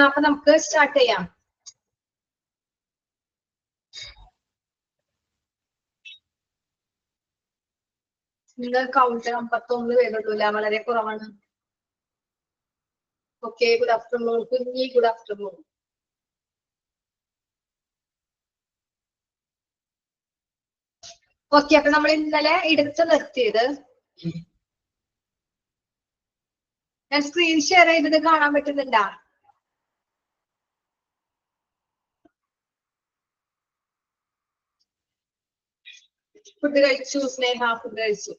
അപ്പൊ നമുക്ക് സ്റ്റാർട്ട് ചെയ്യാം. നിങ്ങൾ കൗണ്ട് 51 പേരുള്ളൂല, വളരെ കുറവാണ്. ഓക്കെ, ഗുഡ് ആഫ്റ്റർനൂൺ കുഞ്ഞി, ഗുഡ് ആഫ്റ്റർനൂൺ. ഓക്കെ, അപ്പൊ നമ്മൾ ഇന്നലെ എടുത്ത് നിർത്തിയത്, ഞാൻ സ്ക്രീൻ ഷെയർ ചെയ്തത് കാണാൻ പറ്റുന്നുണ്ടാ? ഫുഡ് കഴിച്ചു സ്നേഹ, ഫുഡ് കഴിച്ചു.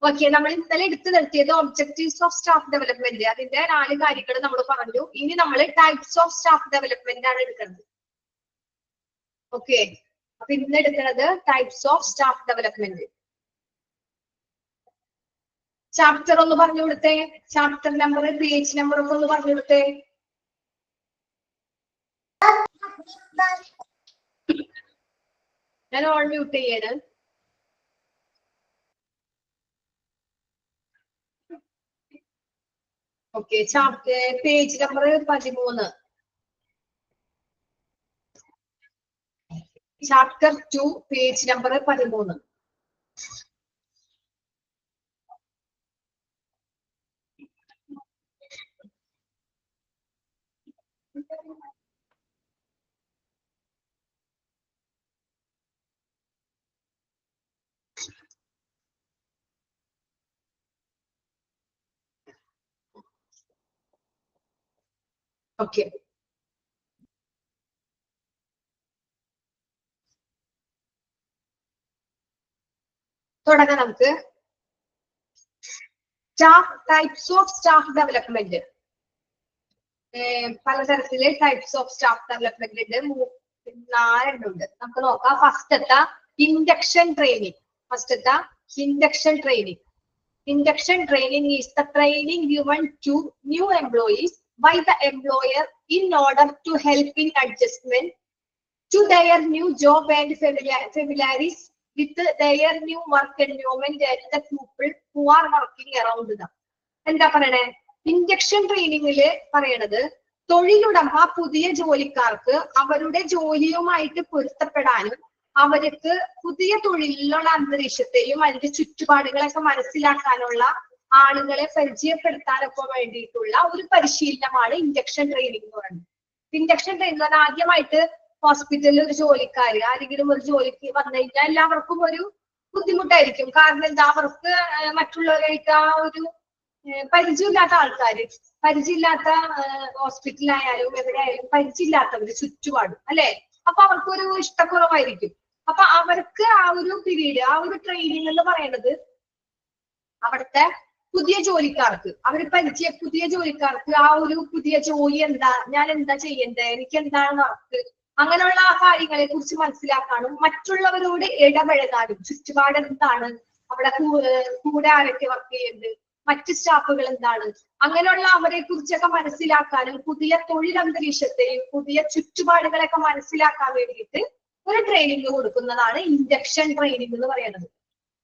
ഓക്കെ, നമ്മൾ ഇന്നലെ എടുത്ത് നിർത്തിയത് ഒബ്ജക്റ്റീവ്സ് ഓഫ് സ്റ്റാഫ് ഡെവലപ്മെന്റ്, അതിന്റെ 4 കാര്യങ്ങൾ നമ്മൾ പറഞ്ഞു. ഇനി നമ്മൾ ടൈപ്സ് ഓഫ് സ്റ്റാഫ് ഡെവലപ്മെന്റ് ആണ് എടുക്കുന്നത്. ഓക്കെ, അപ്പൊ ഇന്ന് എടുക്കുന്നത് types of staff development. Chapter ഒന്ന് പറഞ്ഞു കൊടുത്തേ, ചാപ്റ്റർ നമ്പർ, പേജ് നമ്പർ ഒക്കെ ഒന്ന് പറഞ്ഞു കൊടുത്തേ. ഞാൻ ഓൺ മ്യൂട്ട് ചെയ്യാണ്. Okay, chapter page number 13, chapter 2, page number 13. Okay, തുടങ്ങാം നമുക്ക്. ടൈപ്സ് ഓഫ് സ്റ്റാഫ് ഡെവലപ്മെന്റ്, പലതരത്തില് ടൈപ്സ് ഓഫ് സ്റ്റാഫ് ഡെവലപ്മെന്റ് ഉണ്ട്. 4 ഉണ്ട്. നമുക്ക് നോക്കാം. ഫസ്റ്റത്തെ ഇൻഡക്ഷൻ ട്രെയിനിങ്. ഫസ്റ്റത്തെ induction training. Induction training is the training given to new employees by the employer in order to help in adjustment to their new job and familiarize with their new work environment and the people who are working around them. എന്താ പറയണേ? Induction ട്രെയിനിങ്ങില് പറയണത് തൊഴിലുടമ പുതിയ ജോലിക്കാർക്ക് അവരുടെ ജോലിയുമായിട്ട് പൊരുത്തപ്പെടാനും അവർക്ക് പുതിയ തൊഴിലിലുള്ള അന്തരീക്ഷത്തെയും അതിന്റെ ചുറ്റുപാടുകളൊക്കെ മനസ്സിലാക്കാനുള്ള ആളുകളെ പരിചയപ്പെടുത്താനൊക്കെ വേണ്ടിയിട്ടുള്ള ഒരു പരിശീലനമാണ് ഇൻഡക്ഷൻ ട്രെയിനിങ് എന്ന് പറയുന്നത്. ഇൻഡക്ഷൻ ട്രെയിനിങ് എന്ന് പറഞ്ഞാൽ ആദ്യമായിട്ട് ഹോസ്പിറ്റലിൽ ഒരു ജോലിക്കാര് ആരെങ്കിലും ഒരു ജോലിക്ക് വന്നു കഴിഞ്ഞാൽ എല്ലാവർക്കും ഒരു ബുദ്ധിമുട്ടായിരിക്കും. കാരണം എന്താ, അവർക്ക് മറ്റുള്ളവരായിട്ട് ആ ഒരു പരിചയമില്ലാത്ത ആൾക്കാര്, പരിചയമില്ലാത്ത ഹോസ്പിറ്റലായാലും എവിടെയായാലും പരിചയമില്ലാത്തവര് ചുറ്റുപാടും അല്ലെ. അപ്പൊ അവർക്കൊരു ഇഷ്ടക്കുറവായിരിക്കും. അപ്പൊ അവർക്ക് ആ ഒരു പീരീഡ്, ആ ഒരു ട്രെയിനിങ് എന്ന് പറയുന്നത് അവിടുത്തെ പുതിയ ജോലിക്കാർക്ക്, പുതിയ ജോലിക്കാർക്ക് ആ ഒരു പുതിയ ജോലി എന്താ, ഞാൻ എന്താ ചെയ്യണ്ടേ, എനിക്ക് എന്താണ് വർക്ക്, അങ്ങനെയുള്ള ആ കാര്യങ്ങളെ കുറിച്ച് മനസ്സിലാക്കാനും മറ്റുള്ളവരോട് ഇടപഴകാനും, ചുറ്റുപാട് എന്താണ്, അവിടെ കൂടെ ആരൊക്കെ വർക്ക് ചെയ്യുന്നുണ്ട്, മറ്റ് സ്റ്റാഫുകൾ എന്താണ്, അങ്ങനെയുള്ള അവരെ കുറിച്ചൊക്കെ മനസ്സിലാക്കാനും പുതിയ തൊഴിലന്തരീക്ഷത്തെയും പുതിയ ചുറ്റുപാടുകളൊക്കെ മനസ്സിലാക്കാൻ വേണ്ടിയിട്ട് ഒരു ട്രെയിനിങ് കൊടുക്കുന്നതാണ് ഇൻഡക്ഷൻ ട്രെയിനിങ് എന്ന് പറയുന്നത്.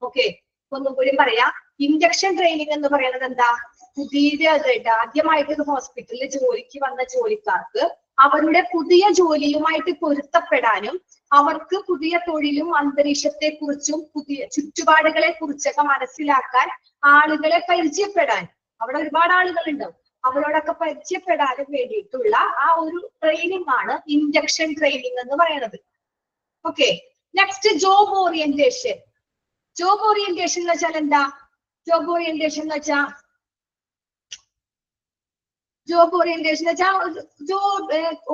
ഓക്കെ, ഒന്നും കൂടി പറയാം. ഇൻഡക്ഷൻ ട്രെയിനിങ് എന്ന് പറയുന്നത് എന്താ, പുതിയതായിട്ട് ആദ്യമായിട്ട് ഹോസ്പിറ്റലിൽ ജോലിക്ക് വന്ന ജോലിക്കാർക്ക് അവരുടെ പുതിയ ജോലിയുമായിട്ട് പൊരുത്തപ്പെടാനും അവർക്ക് പുതിയ തൊഴിലും അന്തരീക്ഷത്തെ കുറിച്ചും പുതിയ ചുറ്റുപാടുകളെ കുറിച്ചൊക്കെ മനസ്സിലാക്കാൻ ആളുകളെ പരിചയപ്പെടാൻ, അവിടെ ഒരുപാട് ആളുകൾ ഉണ്ടാവും, അവരോടൊക്കെ പരിചയപ്പെടാനും വേണ്ടിയിട്ടുള്ള ആ ഒരു ട്രെയിനിങ് ആണ് ഇൻഡക്ഷൻ ട്രെയിനിങ് എന്ന് പറയുന്നത്. Okay, next job orientation. Job orientation എന്ന് വെച്ചാൽ എന്താ? ജോബ് ഓറിയന്റേഷൻ എന്ന് വെച്ചാൽ ജോബ്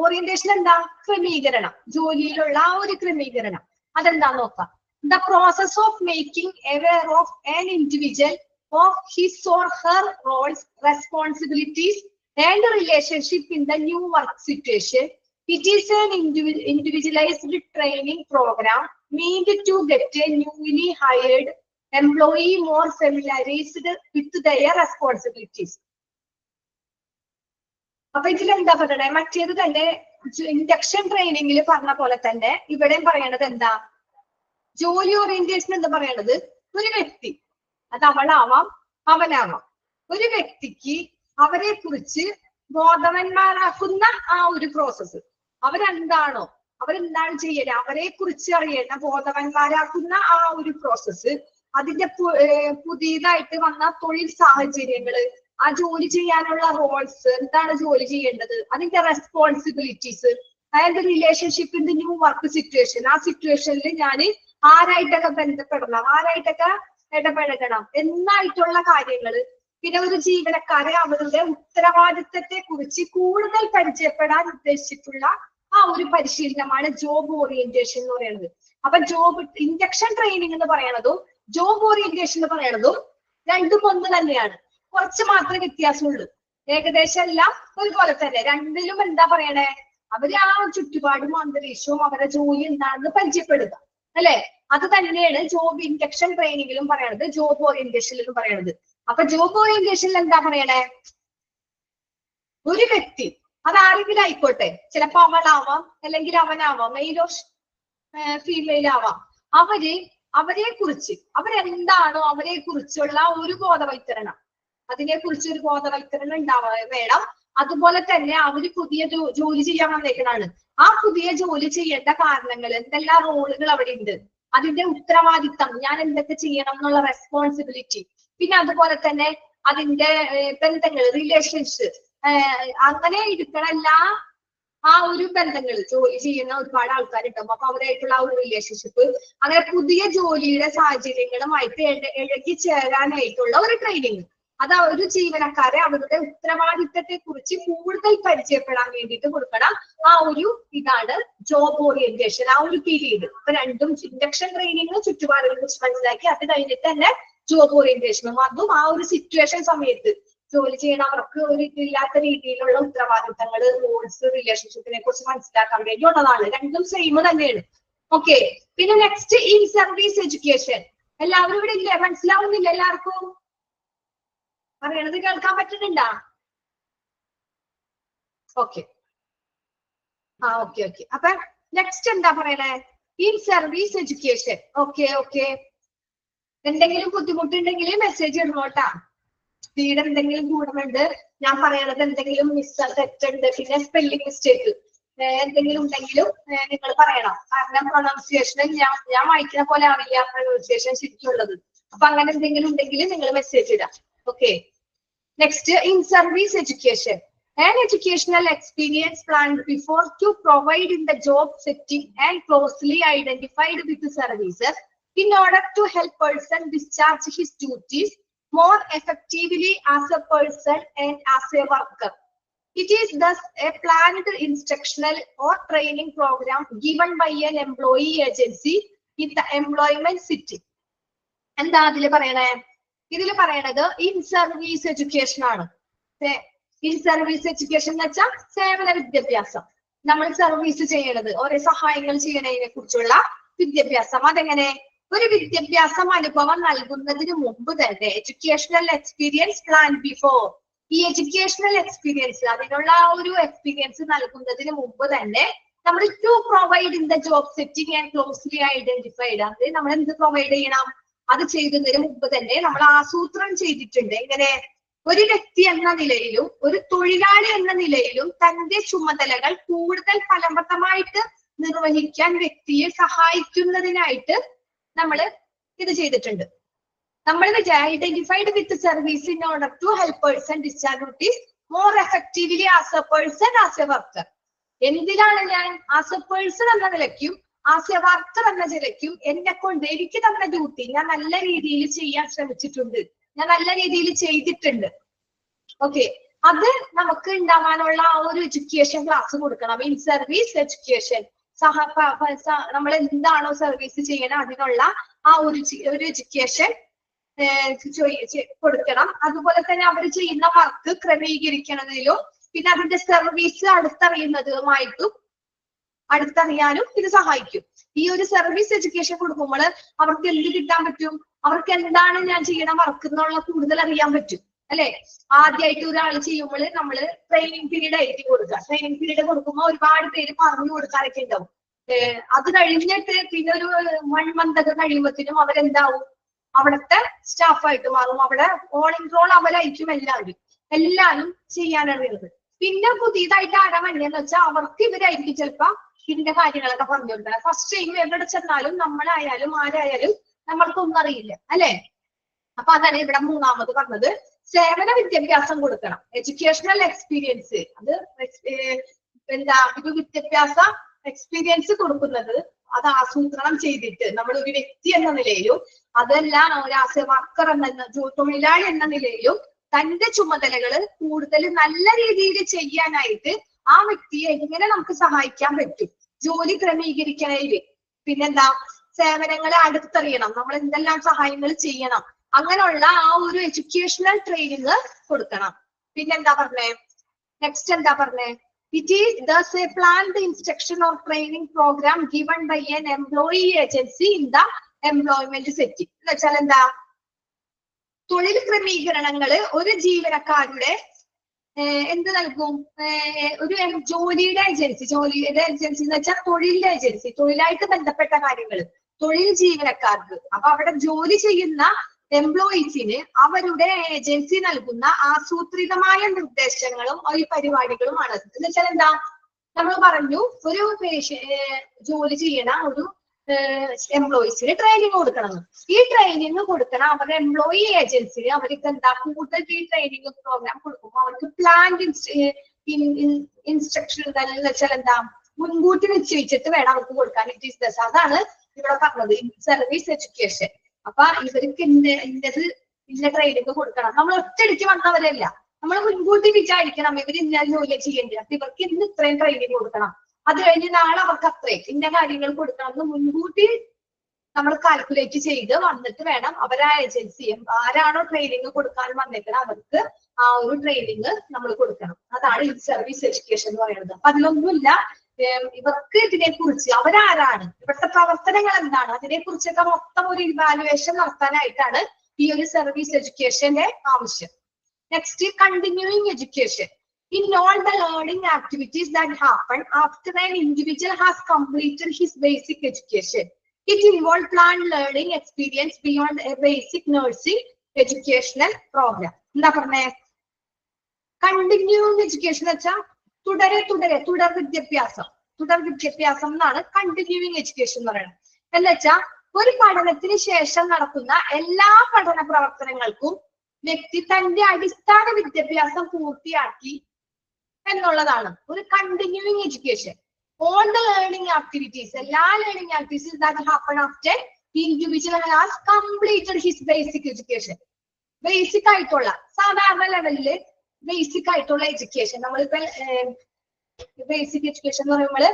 ഓറിയന്റേഷൻ എന്താ? ക്രമീകരണം, ജോലിയിലുള്ള ആ ഒരു ക്രമീകരണം. അതെന്താ നോക്കാം. The process of making aware of an individual of his or her roles, responsibilities and relationship in the new work situation. It is an individualized training program meant to get a newly hired employee more familiarized with their responsibilities. അപ്പൊ ഇതിലെന്താ പറയണേ, മറ്റേത് തന്നെ induction ട്രെയിനിങ്ങിൽ പറഞ്ഞ പോലെ തന്നെ ഇവിടെയും പറയണത് എന്താ, ജോലി ഓറിയന്റേഷൻ എന്ന് പറയണത് ഒരു വ്യക്തി, അത് അവളാവാം അവനാവാം, ഒരു വ്യക്തിക്ക് അവരെ കുറിച്ച് ബോധവന്മാരാക്കുന്ന ആ ഒരു പ്രോസസ്സ്. അവരെന്താണ് ചെയ്യല്, അവരെ കുറിച്ച് അറിയേണ്ട ബോധവന്മാരാക്കുന്ന ആ ഒരു പ്രോസസ്സ്, അതിന്റെ പുതിയതായിട്ട് വന്ന തൊഴിൽ സാഹചര്യങ്ങള്, ആ ജോലി ചെയ്യാനുള്ള റോൾസ്, എന്താണ് ജോലി ചെയ്യേണ്ടത്, അതിന്റെ റെസ്പോൺസിബിലിറ്റീസ്, അതായത് relationship in the new work situation, ആ സിറ്റുവേഷനിൽ ഞാൻ ആരായിട്ടൊക്കെ ബന്ധപ്പെടണം, ആരായിട്ടൊക്കെ ഇടപഴകണം എന്നായിട്ടുള്ള കാര്യങ്ങള്. പിന്നെ ഒരു ജീവനക്കാരെ അവരുടെ ഉത്തരവാദിത്തത്തെ കുറിച്ച് കൂടുതൽ പരിചയപ്പെടാൻ ഉദ്ദേശിച്ചിട്ടുള്ള ആ ഒരു പരിശീലനമാണ് ജോബ് ഓറിയന്റേഷൻ എന്ന് പറയുന്നത്. അപ്പൊ ജോബ് ഇൻഡക്ഷൻ ട്രെയിനിങ് എന്ന് പറയണതും ജോബ് ഓറിയന്റേഷൻ എന്ന് പറയണതും രണ്ടും ഒന്ന് തന്നെയാണ്. കുറച്ച് മാത്രമേ വ്യത്യാസമുള്ളൂ. ഏകദേശം എല്ലാം ഒരുപോലെ തന്നെ. രണ്ടിലും എന്താ പറയണേ, അവര് ആ ചുറ്റുപാടും അന്തരീക്ഷവും അവരുടെ ജോലി എന്താണെന്ന് പരിചയപ്പെടുക, അല്ലെ? അത് തന്നെയാണ് ജോബ് ഇൻഡക്ഷൻ ട്രെയിനിങ്ങിലും പറയണത്, ജോബ് ഓറിയന്റേഷനിലും പറയണത്. അപ്പൊ ജോബ് ഓറിയന്റേഷനിൽ എന്താ പറയണേ, ഒരു വ്യക്തി, അതാരെങ്കിലും ആയിക്കോട്ടെ, ചിലപ്പോ അവളാവാം അല്ലെങ്കിൽ അവനാവാം, മെയിലോ ഫീമെയിൽ ആവാം, അവരെ കുറിച്ച് അവരെന്താണോ അവരെ കുറിച്ചുള്ള ഒരു ബോധവൽക്കരണം, അതിനെ കുറിച്ച് ഒരു ബോധവൽക്കരണം വേണം. അതുപോലെ തന്നെ അവര് പുതിയ ജോലി ചെയ്യാൻ വന്നേക്കണാണ്. ആ പുതിയ ജോലി ചെയ്യേണ്ട കാരണങ്ങൾ, എന്തെല്ലാം റോളുകൾ അവിടെ ഉണ്ട്, അതിന്റെ ഉത്തരവാദിത്തം, ഞാൻ എന്തൊക്കെ ചെയ്യണം എന്നുള്ള റെസ്പോൺസിബിലിറ്റി, പിന്നെ അതുപോലെ തന്നെ അതിന്റെ ബന്ധങ്ങൾ, റിലേഷൻസ്, അങ്ങനെ ഇരിക്കണ എല്ലാ ആ ഒരു ബന്ധങ്ങൾ, ജോലി ചെയ്യുന്ന ഒരുപാട് ആൾക്കാരുണ്ടാവും. അപ്പൊ അവരായിട്ടുള്ള ആ ഒരു റിലേഷൻഷിപ്പ്, അങ്ങനെ പുതിയ ജോലിയുടെ സാഹചര്യങ്ങളുമായിട്ട് ഇഴകി ചേരാനായിട്ടുള്ള ഒരു ട്രെയിനിങ്. അത് ഒരു ജീവനക്കാരെ അവരുടെ ഉത്തരവാദിത്തത്തെ കുറിച്ച് കൂടുതൽ പരിചയപ്പെടാൻ വേണ്ടിയിട്ട് കൊടുക്കണം ആ ഒരു ഇതാണ് ജോബ് ഓറിയന്റേഷൻ, ആ ഒരു പീരീഡ്. അപ്പൊ രണ്ടും ഇൻഡക്ഷൻ ട്രെയിനിങ് ചുറ്റുപാടുകളെ കുറിച്ച് മനസ്സിലാക്കി, അത് കഴിഞ്ഞിട്ട് തന്നെ ജോബ് ഓറിയന്റേഷനും, അതും ആ ഒരു സിറ്റുവേഷൻ സമയത്ത് ജോലി ചെയ്യണ അവർക്ക് ഒരു ഇല്ലാത്ത രീതിയിലുള്ള ഉത്തരവാദിത്തങ്ങള്, റോൾസ്, റിലേഷൻഷിപ്പിനെ കുറിച്ച് മനസ്സിലാക്കാൻ വേണ്ടി ഉള്ളതാണ്. രണ്ടും സെയിം തന്നെയാണ്. ഓക്കെ. പിന്നെ നെക്സ്റ്റ്, ഇൻ സർവീസ് എഡ്യൂക്കേഷൻ. എല്ലാവരും ഇവിടെ ഇല്ലേ? മനസ്സിലാവുന്നില്ല എല്ലാവർക്കും? പറയണത് കേൾക്കാൻ പറ്റുന്നുണ്ടാ? ഓക്കെ. ഓക്കെ. അപ്പൊ നെക്സ്റ്റ് എന്താ പറയണേ, ഇൻ സർവീസ് എഡ്യൂക്കേഷൻ. ഓക്കെ. എന്തെങ്കിലും ബുദ്ധിമുട്ടുണ്ടെങ്കിൽ മെസ്സേജ് ഇടണോട്ടാ. സ്പീഡ് എന്തെങ്കിലും കൂടുന്നുണ്ട്, ഞാൻ പറയണത് എന്തെങ്കിലും തെറ്റുണ്ട്, പിന്നെ സ്പെല്ലിംഗ് മിസ്റ്റേക്ക് എന്തെങ്കിലും ഉണ്ടെങ്കിലും നിങ്ങൾ പറയണം. കാരണം പ്രൊണൗൺസിയേഷൻ ഞാൻ വായിക്കുന്ന പോലെ ആവില്ല പ്രൊണൗൺസിയേഷൻ ശരിക്കുള്ളത്. അപ്പൊ അങ്ങനെ എന്തെങ്കിലും ഉണ്ടെങ്കിൽ നിങ്ങൾ മെസ്സേജ് ഇടാം. Okay. Next, in service education. An educational experience planned before to provide in the job setting and closely identified with the services in order to help person discharge his duties more effectively as a person and as a worker. It is thus a planned instructional or training program given by an employee agency in the employment setting. എന്താ അതിൽ പറയണേ? ഇതിൽ പറയണത് in service education ആണ്. In service education എന്ന് വെച്ചാൽ സേവന വിദ്യാഭ്യാസം. നമ്മൾ സർവീസ് ചെയ്യണത്, ഓരോ സഹായങ്ങൾ ചെയ്യണതിനെ കുറിച്ചുള്ള വിദ്യാഭ്യാസം. അതെങ്ങനെ? ഒരു വിദ്യാഭ്യാസം അനുഭവം നൽകുന്നതിന് മുമ്പ് തന്നെ, എഡ്യൂക്കേഷണൽ എക്സ്പീരിയൻസ് പ്ലാൻ ബിഫോർ, ഈ എഡ്യൂക്കേഷണൽ എക്സ്പീരിയൻസ്, അതിനുള്ള ആ ഒരു എക്സ്പീരിയൻസ് നൽകുന്നതിന് മുമ്പ് തന്നെ നമ്മൾ to provide in the job setting and closely identified, അത് നമ്മൾ എന്ത് പ്രൊവൈഡ് ചെയ്യണം? അത് ചെയ്യുന്നതിന് മുമ്പ് തന്നെ നമ്മൾ ആസൂത്രണം ചെയ്തിട്ടുണ്ട്. എങ്ങനെ? ഒരു വ്യക്തി എന്ന നിലയിലും ഒരു തൊഴിലാളി എന്ന നിലയിലും തന്റെ ചുമതലകൾ കൂടുതൽ ഫലപ്രദമായിട്ട് നിർവഹിക്കാൻ വ്യക്തിയെ സഹായിക്കുന്നതിനായിട്ട് നമ്മൾ ഇത് ചെയ്തിട്ടുണ്ട്. നമ്മൾ identified with service in order to help person discharge duties more effectively as a person, as a worker. എന്തിനാണ് ഞാൻ ആസ് എ പേഴ്സൺ എന്ന നിലയ്ക്കും ആസ് എ വർക്കർ എന്ന നിലയ്ക്കും എന്നെ കൊണ്ട് എനിക്ക് തന്ന ഡ്യൂട്ടി ഞാൻ നല്ല രീതിയിൽ ചെയ്യാൻ ശ്രമിച്ചിട്ടുണ്ട്, ഞാൻ നല്ല രീതിയിൽ ചെയ്തിട്ടുണ്ട്. ഓക്കെ. അത് നമുക്ക് ഉണ്ടാവാനുള്ള ആ ഒരു എഡ്യൂക്കേഷൻ ക്ലാസ് കൊടുക്കണം. ഇൻ സർവീസ് എഡ്യൂക്കേഷൻ, നമ്മൾ എന്താണോ സർവീസ് ചെയ്യണം അതിനുള്ള ആ ഒരു എഡ്യൂക്കേഷൻ കൊടുക്കണം. അതുപോലെ തന്നെ അവർ ചെയ്യുന്ന വർക്ക് ക്രമീകരിക്കുന്നതിലും പിന്നെ അതിന്റെ സർവീസ് അടുത്തറിയാനും ഇത് സഹായിക്കും. ഈ ഒരു സർവീസ് എഡ്യൂക്കേഷൻ കൊടുക്കുമ്പോൾ അവർക്ക് എന്ത് കിട്ടാൻ പറ്റും? അവർക്ക് എന്താണ് ഞാൻ ചെയ്യണ വർക്ക് എന്നുള്ള കൂടുതൽ അറിയാൻ പറ്റും, അല്ലെ? ആദ്യമായിട്ട് ഒരാൾ ചെയ്യുമ്പോൾ നമ്മൾ ട്രെയിനിങ് പീരീഡ് ആയിരിക്കും കൊടുക്കുക. ട്രെയിനിങ് പീരീഡ് കൊടുക്കുമ്പോൾ ഒരുപാട് പേര് പറഞ്ഞു കൊടുക്കാനൊക്കെ ഉണ്ടാവും. അത് കഴിഞ്ഞിട്ട് പിന്നെ ഒരു 1 month ഒക്കെ കഴിയുമ്പോഴത്തേനും അവരെന്താവും? അവിടുത്തെ സ്റ്റാഫായിട്ട് മാറും. അവിടെ ഓൾ ഇൻ റോൾ അവരായിരിക്കും എല്ലാവരും ചെയ്യാനറിയുന്നത്. പിന്നെ പുതിയതായിട്ട് ആരാ വന്നതെന്ന് വെച്ചാൽ അവർക്ക് ഇവരായിരിക്കും ചിലപ്പോ ഇതിന്റെ കാര്യങ്ങളൊക്കെ പറഞ്ഞു കൊടുക്കുന്നത്. ഫസ്റ്റ് ടൈം എവിടെ ചെന്നാലും നമ്മളായാലും ആരായാലും നമ്മൾക്കൊന്നും അറിയില്ല അല്ലെ. അപ്പൊ അതാണ് ഇവിടെ മൂന്നാമത് പറഞ്ഞത്, സേവന വിദ്യാഭ്യാസം കൊടുക്കണം. എഡ്യൂക്കേഷണൽ എക്സ്പീരിയൻസ്, അത് എന്താ ഒരു വിദ്യാഭ്യാസ എക്സ്പീരിയൻസ് കൊടുക്കുന്നത് അത് ആസൂത്രണം ചെയ്തിട്ട് നമ്മൾ ഒരു വ്യക്തി എന്ന നിലയിലും അതല്ല ഒരു വർക്കർ എന്ന തൊഴിലാളി എന്ന നിലയിലും തന്റെ ചുമതലകൾ കൂടുതൽ നല്ല രീതിയിൽ ചെയ്യാനായിട്ട് ആ വ്യക്തിയെ എങ്ങനെ നമുക്ക് സഹായിക്കാൻ പറ്റും, ജോലി ക്രമീകരിക്കണേല്, പിന്നെന്താ സേവനങ്ങളെ അടുത്തറിയണം, നമ്മൾ എന്തെല്ലാം സഹായങ്ങൾ ചെയ്യണം, അങ്ങനെയുള്ള ആ ഒരു എഡ്യൂക്കേഷണൽ ട്രെയിനിങ് കൊടുക്കണം. പിന്നെന്താ പറഞ്ഞേ, നെക്സ്റ്റ് എന്താ പറഞ്ഞേ, it is thus a planned instruction or training programme given by an employee agency in the employment setting. എന്ന് വെച്ചാൽ എന്താ, തൊഴിൽ ക്രമീകരണങ്ങള് ഒരു ജീവനക്കാരുടെ എന്ത് നൽകും, ഒരു ജോലിയുടെ ഏജൻസി എന്ന് വെച്ചാൽ തൊഴിലിന്റെ ഏജൻസി, തൊഴിലായിട്ട് ബന്ധപ്പെട്ട കാര്യങ്ങൾ തൊഴിൽ ജീവനക്കാർക്ക്. അപ്പൊ അവിടെ ജോലി ചെയ്യുന്ന എംപ്ലോയീസിന് അവരുടെ ഏജൻസി നൽകുന്ന ആസൂത്രിതമായ നിർദ്ദേശങ്ങളും ഈ പരിപാടികളുമാണ്. എന്ന് വെച്ചാൽ എന്താ, നമ്മൾ പറഞ്ഞു ഒരു ജോലി ചെയ്യണ ഒരു എംപ്ലോയീസിന് ട്രെയിനിങ് കൊടുക്കണം. ഈ ട്രെയിനിങ് കൊടുക്കണം അവരുടെ എംപ്ലോയി ഏജൻസിന്. അവർക്ക് എന്താ കൂടുതൽ ഈ ട്രെയിനിങ് പ്രോഗ്രാം കൊടുക്കുമ്പോൾ അവർക്ക് പ്ലാൻഡ് ഇൻസ്ട്രക്ഷൻ എന്ന് വെച്ചാൽ എന്താ, മുൻകൂട്ടി നിശ്ചയിച്ചിട്ട് വേണം അവർക്ക് കൊടുക്കാൻ. ഇറ്റ് ഈസ് ദസ്, അതാണ് ഇവിടെ പറഞ്ഞത് സർവീസ് എഡ്യൂക്കേഷൻ. അപ്പൊ ഇവർക്ക് ഇന്ന ട്രെയിനിങ് കൊടുക്കണം. നമ്മൾ ഒറ്റയടിക്ക് വന്നവരല്ല, നമ്മൾ മുൻകൂട്ടി വിചാരിക്കണം ഇവർ ഇന്ന ജോലി ചെയ്യേണ്ടത്. അപ്പൊ ഇവർക്ക് ഇന്ന് ഇത്രയും ട്രെയിനിങ് കൊടുക്കണം, അത് കഴിഞ്ഞ് നാളെ അവർക്ക് അത്രയും ഇന്ന കാര്യങ്ങൾ കൊടുക്കണം എന്ന് മുൻകൂട്ടി നമ്മൾ കാൽക്കുലേറ്റ് ചെയ്ത് വന്നിട്ട് വേണം അവരാ ഏജൻസി ആരാണോ ട്രെയിനിങ് കൊടുക്കാൻ വന്നേക്കണം അവർക്ക് ആ ഒരു ട്രെയിനിങ് നമ്മൾ കൊടുക്കണം. അതാണ് ഈ സർവീസ് എഡ്യൂക്കേഷൻ എന്ന് പറയുന്നത്. അപ്പൊ അതിലൊന്നുമില്ല ഇവർക്ക് ഇതിനെ കുറിച്ച് അവരാരാണ്, ഇവിടുത്തെ പ്രവർത്തനങ്ങൾ എന്താണ്, അതിനെ കുറിച്ചൊക്കെ മൊത്തം ഒരു ഇവാലുവേഷൻ നടത്താനായിട്ടാണ് ഈ ഒരു സർവീസ് എഡ്യൂക്കേഷന്റെ ആവശ്യം. Next, continuing education. In all the learning activities that happen after an individual has completed his basic education, it involves planned learning experience beyond a basic nursing educational program. എന്താ പറഞ്ഞേ, continuing education വെച്ചാൽ തുടർ വിദ്യാഭ്യാസം എന്നാണ് continuing education എന്ന് പറയുന്നത്. എന്ന് വെച്ചാൽ ഒരു പഠനത്തിന് ശേഷം നടത്തുന്ന എല്ലാ പഠന പ്രവർത്തനങ്ങൾക്കും വ്യക്തി തന്റെ അടിസ്ഥാന വിദ്യാഭ്യാസം പൂർത്തിയാക്കി എന്നുള്ളതാണ് ഒരു continuing education. All the learning activities, എല്ലാ learning activities that happen after the individual has completed his basic education. Basic ആയിട്ടുള്ള സാധാരണ ലെവലില് ബേസിക് ആയിട്ടുള്ള എഡ്യൂക്കേഷൻ. നമ്മളിപ്പോ ബേസിക് എഡ്യൂക്കേഷൻ എന്ന് പറയുമ്പോൾ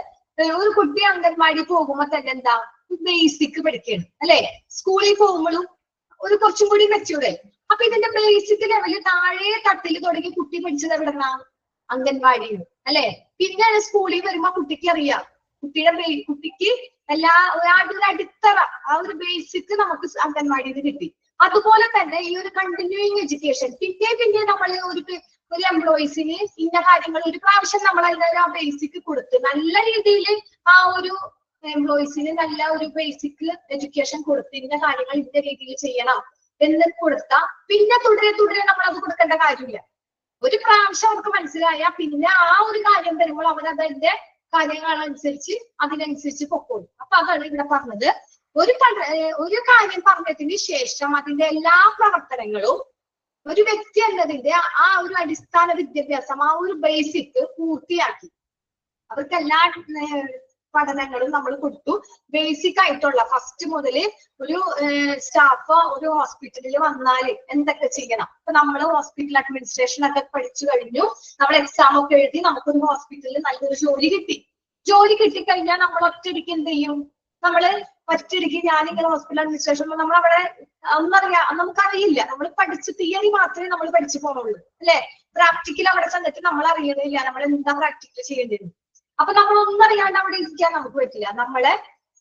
ഒരു കുട്ടി അംഗൻവാടി പോകുമ്പോ തന്നെ എന്താ ബേസിക് പഠിക്കുകയാണ് അല്ലെ, സ്കൂളിൽ പോകുമ്പോഴും ഒരു കുറച്ചും കൂടി മെച്ചൂർഡ്. അപ്പൊ ഇതിന്റെ ബേസിക് ലെവലിൽ താഴെ തട്ടിൽ തുടങ്ങി കുട്ടി പഠിച്ചത് എവിടെന്നാ, അംഗൻവാടിയിൽ അല്ലെ. പിന്നെ സ്കൂളിൽ വരുമ്പോ കുട്ടിക്ക് അറിയാം, കുട്ടിക്ക് എല്ലാ ഒരു അടിത്തറ ആ ഒരു ബേസിക് നമുക്ക് അംഗൻവാടിയിൽ കിട്ടി. അതുപോലെ തന്നെ ഈ ഒരു കണ്ടിന്യൂയിങ് എഡ്യൂക്കേഷൻ പിന്നെ നമ്മൾ ഒരു എംപ്ലോയീസിന് ഇന്ന കാര്യങ്ങൾ ഒരു പ്രാവശ്യം നമ്മൾ അതിന്റെ ആ ബേസിക് കൊടുത്ത് നല്ല രീതിയിൽ ആ ഒരു എംപ്ലോയീസിന് നല്ല ഒരു ബേസിക് എഡ്യൂക്കേഷൻ കൊടുത്ത് ഇന്ന കാര്യങ്ങൾ ഇന്ന രീതിയിൽ ചെയ്യണം എന്ന് കൊടുത്താൽ പിന്നെ തുടരെ നമ്മൾ അത് കൊടുക്കേണ്ട കാര്യമില്ല. ഒരു പ്രാവശ്യം അവർക്ക് മനസ്സിലായാൽ പിന്നെ ആ ഒരു കാര്യം വരുമ്പോൾ അവരതിന്റെ അതിനനുസരിച്ച് പൊക്കോളും. അപ്പൊ അതാണ് ഇവിടെ പറഞ്ഞത്, ഒരു കാര്യം പറഞ്ഞതിന് ശേഷം അതിന്റെ എല്ലാ പ്രവർത്തനങ്ങളും ഒരു വ്യക്തി എന്നതിന്റെ ആ ഒരു അടിസ്ഥാന വിദ്യാഭ്യാസം ആ ഒരു ബേസിക് പൂർത്തിയാക്കി അവർക്ക് എല്ലാ പഠനങ്ങളും നമ്മൾ കൊടുത്തു. ബേസിക് ആയിട്ടുള്ള ഫസ്റ്റ് മുതൽ ഒരു സ്റ്റാഫ് ഒരു ഹോസ്പിറ്റലിൽ വന്നാൽ എന്തൊക്കെ ചെയ്യണം. ഇപ്പൊ നമ്മൾ ഹോസ്പിറ്റൽ അഡ്മിനിസ്ട്രേഷൻ ഒക്കെ പഠിച്ചു കഴിഞ്ഞു, നമ്മൾ എക്സാം ഒക്കെ എഴുതി നമുക്കൊരു ഹോസ്പിറ്റലിൽ നല്ലൊരു ജോലി കിട്ടിക്കഴിഞ്ഞാൽ നമ്മൾ ഒറ്റയടിക്ക് എന്ത് ചെയ്യും, നമ്മള് ഒറ്റയടിക്ക് ഞാനിങ്ങനെ ഹോസ്പിറ്റൽ അഡ്മിനിസ്ട്രേഷൻ നമ്മൾ അവിടെ നമുക്കറിയില്ല, നമ്മൾ പഠിച്ച് തിയറി മാത്രമേ നമ്മൾ പഠിച്ചു പോണുള്ളൂ അല്ലെ. പ്രാക്ടിക്കൽ അവിടെ ചെന്നിട്ട് നമ്മൾ അറിയുന്നില്ല നമ്മൾ എന്താ പ്രാക്ടിക്കൽ ചെയ്യേണ്ടത്. അപ്പൊ നമ്മളൊന്നും അറിയാണ്ട് അവിടെ ഇരിക്കാൻ നമുക്ക് പറ്റില്ല. നമ്മളെ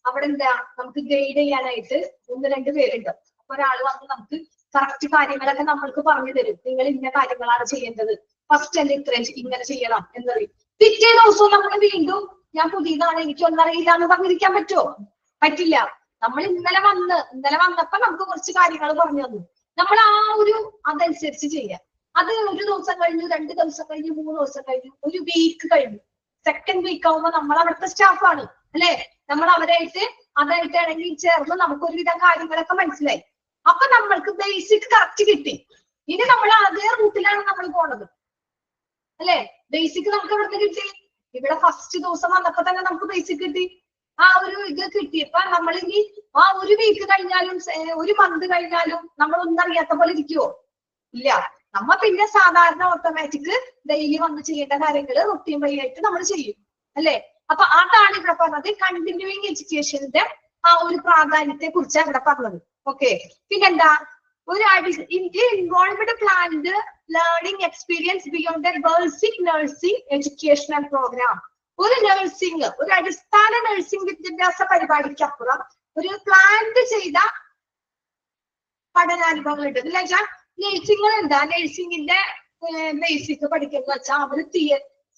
അവിടെ എന്താ നമുക്ക് ഗൈഡ് ചെയ്യാനായിട്ട് 1-2 പേരുണ്ട്. അപ്പൊ ഒരാൾ വന്ന് നമുക്ക് കറക്റ്റ് കാര്യങ്ങളൊക്കെ നമ്മൾക്ക് പറഞ്ഞു തരും. നിങ്ങൾ ഇന്ന കാര്യങ്ങളാണ് ചെയ്യേണ്ടത്, ഫസ്റ്റ് തന്നെ ഇങ്ങനെ ചെയ്യണം എന്ന് പറയും. പിറ്റേ ദിവസവും നമ്മൾ വീണ്ടും ഞാൻ പുതിയതാണ് എനിക്കൊന്നും അറിയില്ല എന്ന് പറഞ്ഞിരിക്കാൻ പറ്റുമോ? പറ്റില്ല. നമ്മൾ ഇന്നലെ വന്നപ്പോ നമുക്ക് കുറച്ച് കാര്യങ്ങൾ പറഞ്ഞു തന്നു, നമ്മൾ ആ ഒരു അതനുസരിച്ച് ചെയ്യാം. അത് ഒരു ദിവസം കഴിഞ്ഞു, 2 ദിവസം കഴിഞ്ഞു, 3 ദിവസം കഴിഞ്ഞു, ഒരു വീക്ക് കഴിഞ്ഞു. സെക്കൻഡ് വീക്ക് ആവുമ്പോൾ നമ്മൾ അവിടുത്തെ സ്റ്റാഫാണ് അല്ലെ, നമ്മൾ അതായിട്ട് ഇണങ്ങി ചേർന്ന് നമുക്ക് ഒരുവിധം കാര്യങ്ങളൊക്കെ മനസ്സിലായി. അപ്പൊ നമ്മൾക്ക് ബേസിക് കറക്റ്റ് കിട്ടി. ഇനി നമ്മൾ അതേ റൂട്ടിലാണ് നമ്മൾ പോണത് അല്ലെ. ബേസിക് നമുക്ക് എവിടെ കിട്ടി? ഇവിടെ ഫസ്റ്റ് ദിവസം വന്നപ്പോ തന്നെ നമുക്ക് ബേസിക് കിട്ടി. ആ ഒരു ഇത് കിട്ടിയപ്പോ നമ്മൾ ഇനി ആ ഒരു വീക്ക് കഴിഞ്ഞാലും ഒരു മന്ത് കഴിഞ്ഞാലും നമ്മൾ ഒന്നും അറിയാത്ത പോലെ ഇരിക്കുവോ? ഇല്ല. നമ്മ പിന്നെ സാധാരണ ഓട്ടോമാറ്റിക് ഡെയിലി വന്ന് ചെയ്യേണ്ട കാര്യങ്ങൾ റൊട്ടീൻ വഴി ആയിട്ട് നമ്മൾ ചെയ്യും അല്ലെ. അപ്പൊ അതാണ് ഇവിടെ പറഞ്ഞത്, കണ്ടിന്യൂയിങ് എഡ്യൂക്കേഷന്റെ ആ ഒരു പ്രാധാന്യത്തെ കുറിച്ചാണ് ഇവിടെ പറഞ്ഞത്. ഓക്കെ, പിന്നെന്താ, ഒരു involved planned learning experience beyond a basic nursing educational programme. ഒരു നഴ്സിംഗ്, ഒരു അടിസ്ഥാന നഴ്സിംഗ് വിദ്യാഭ്യാസ പരിപാടിക്കപ്പുറം ഒരു പ്ലാന്റ് ചെയ്ത പഠനാനുഭവങ്ങൾ ഉണ്ട്. എന്ന് വെച്ചാൽ നഴ്സിംഗ് എന്താ, നഴ്സിംഗിന്റെ ബേസിക് പഠിക്കുന്ന വെച്ചാൽ അവര്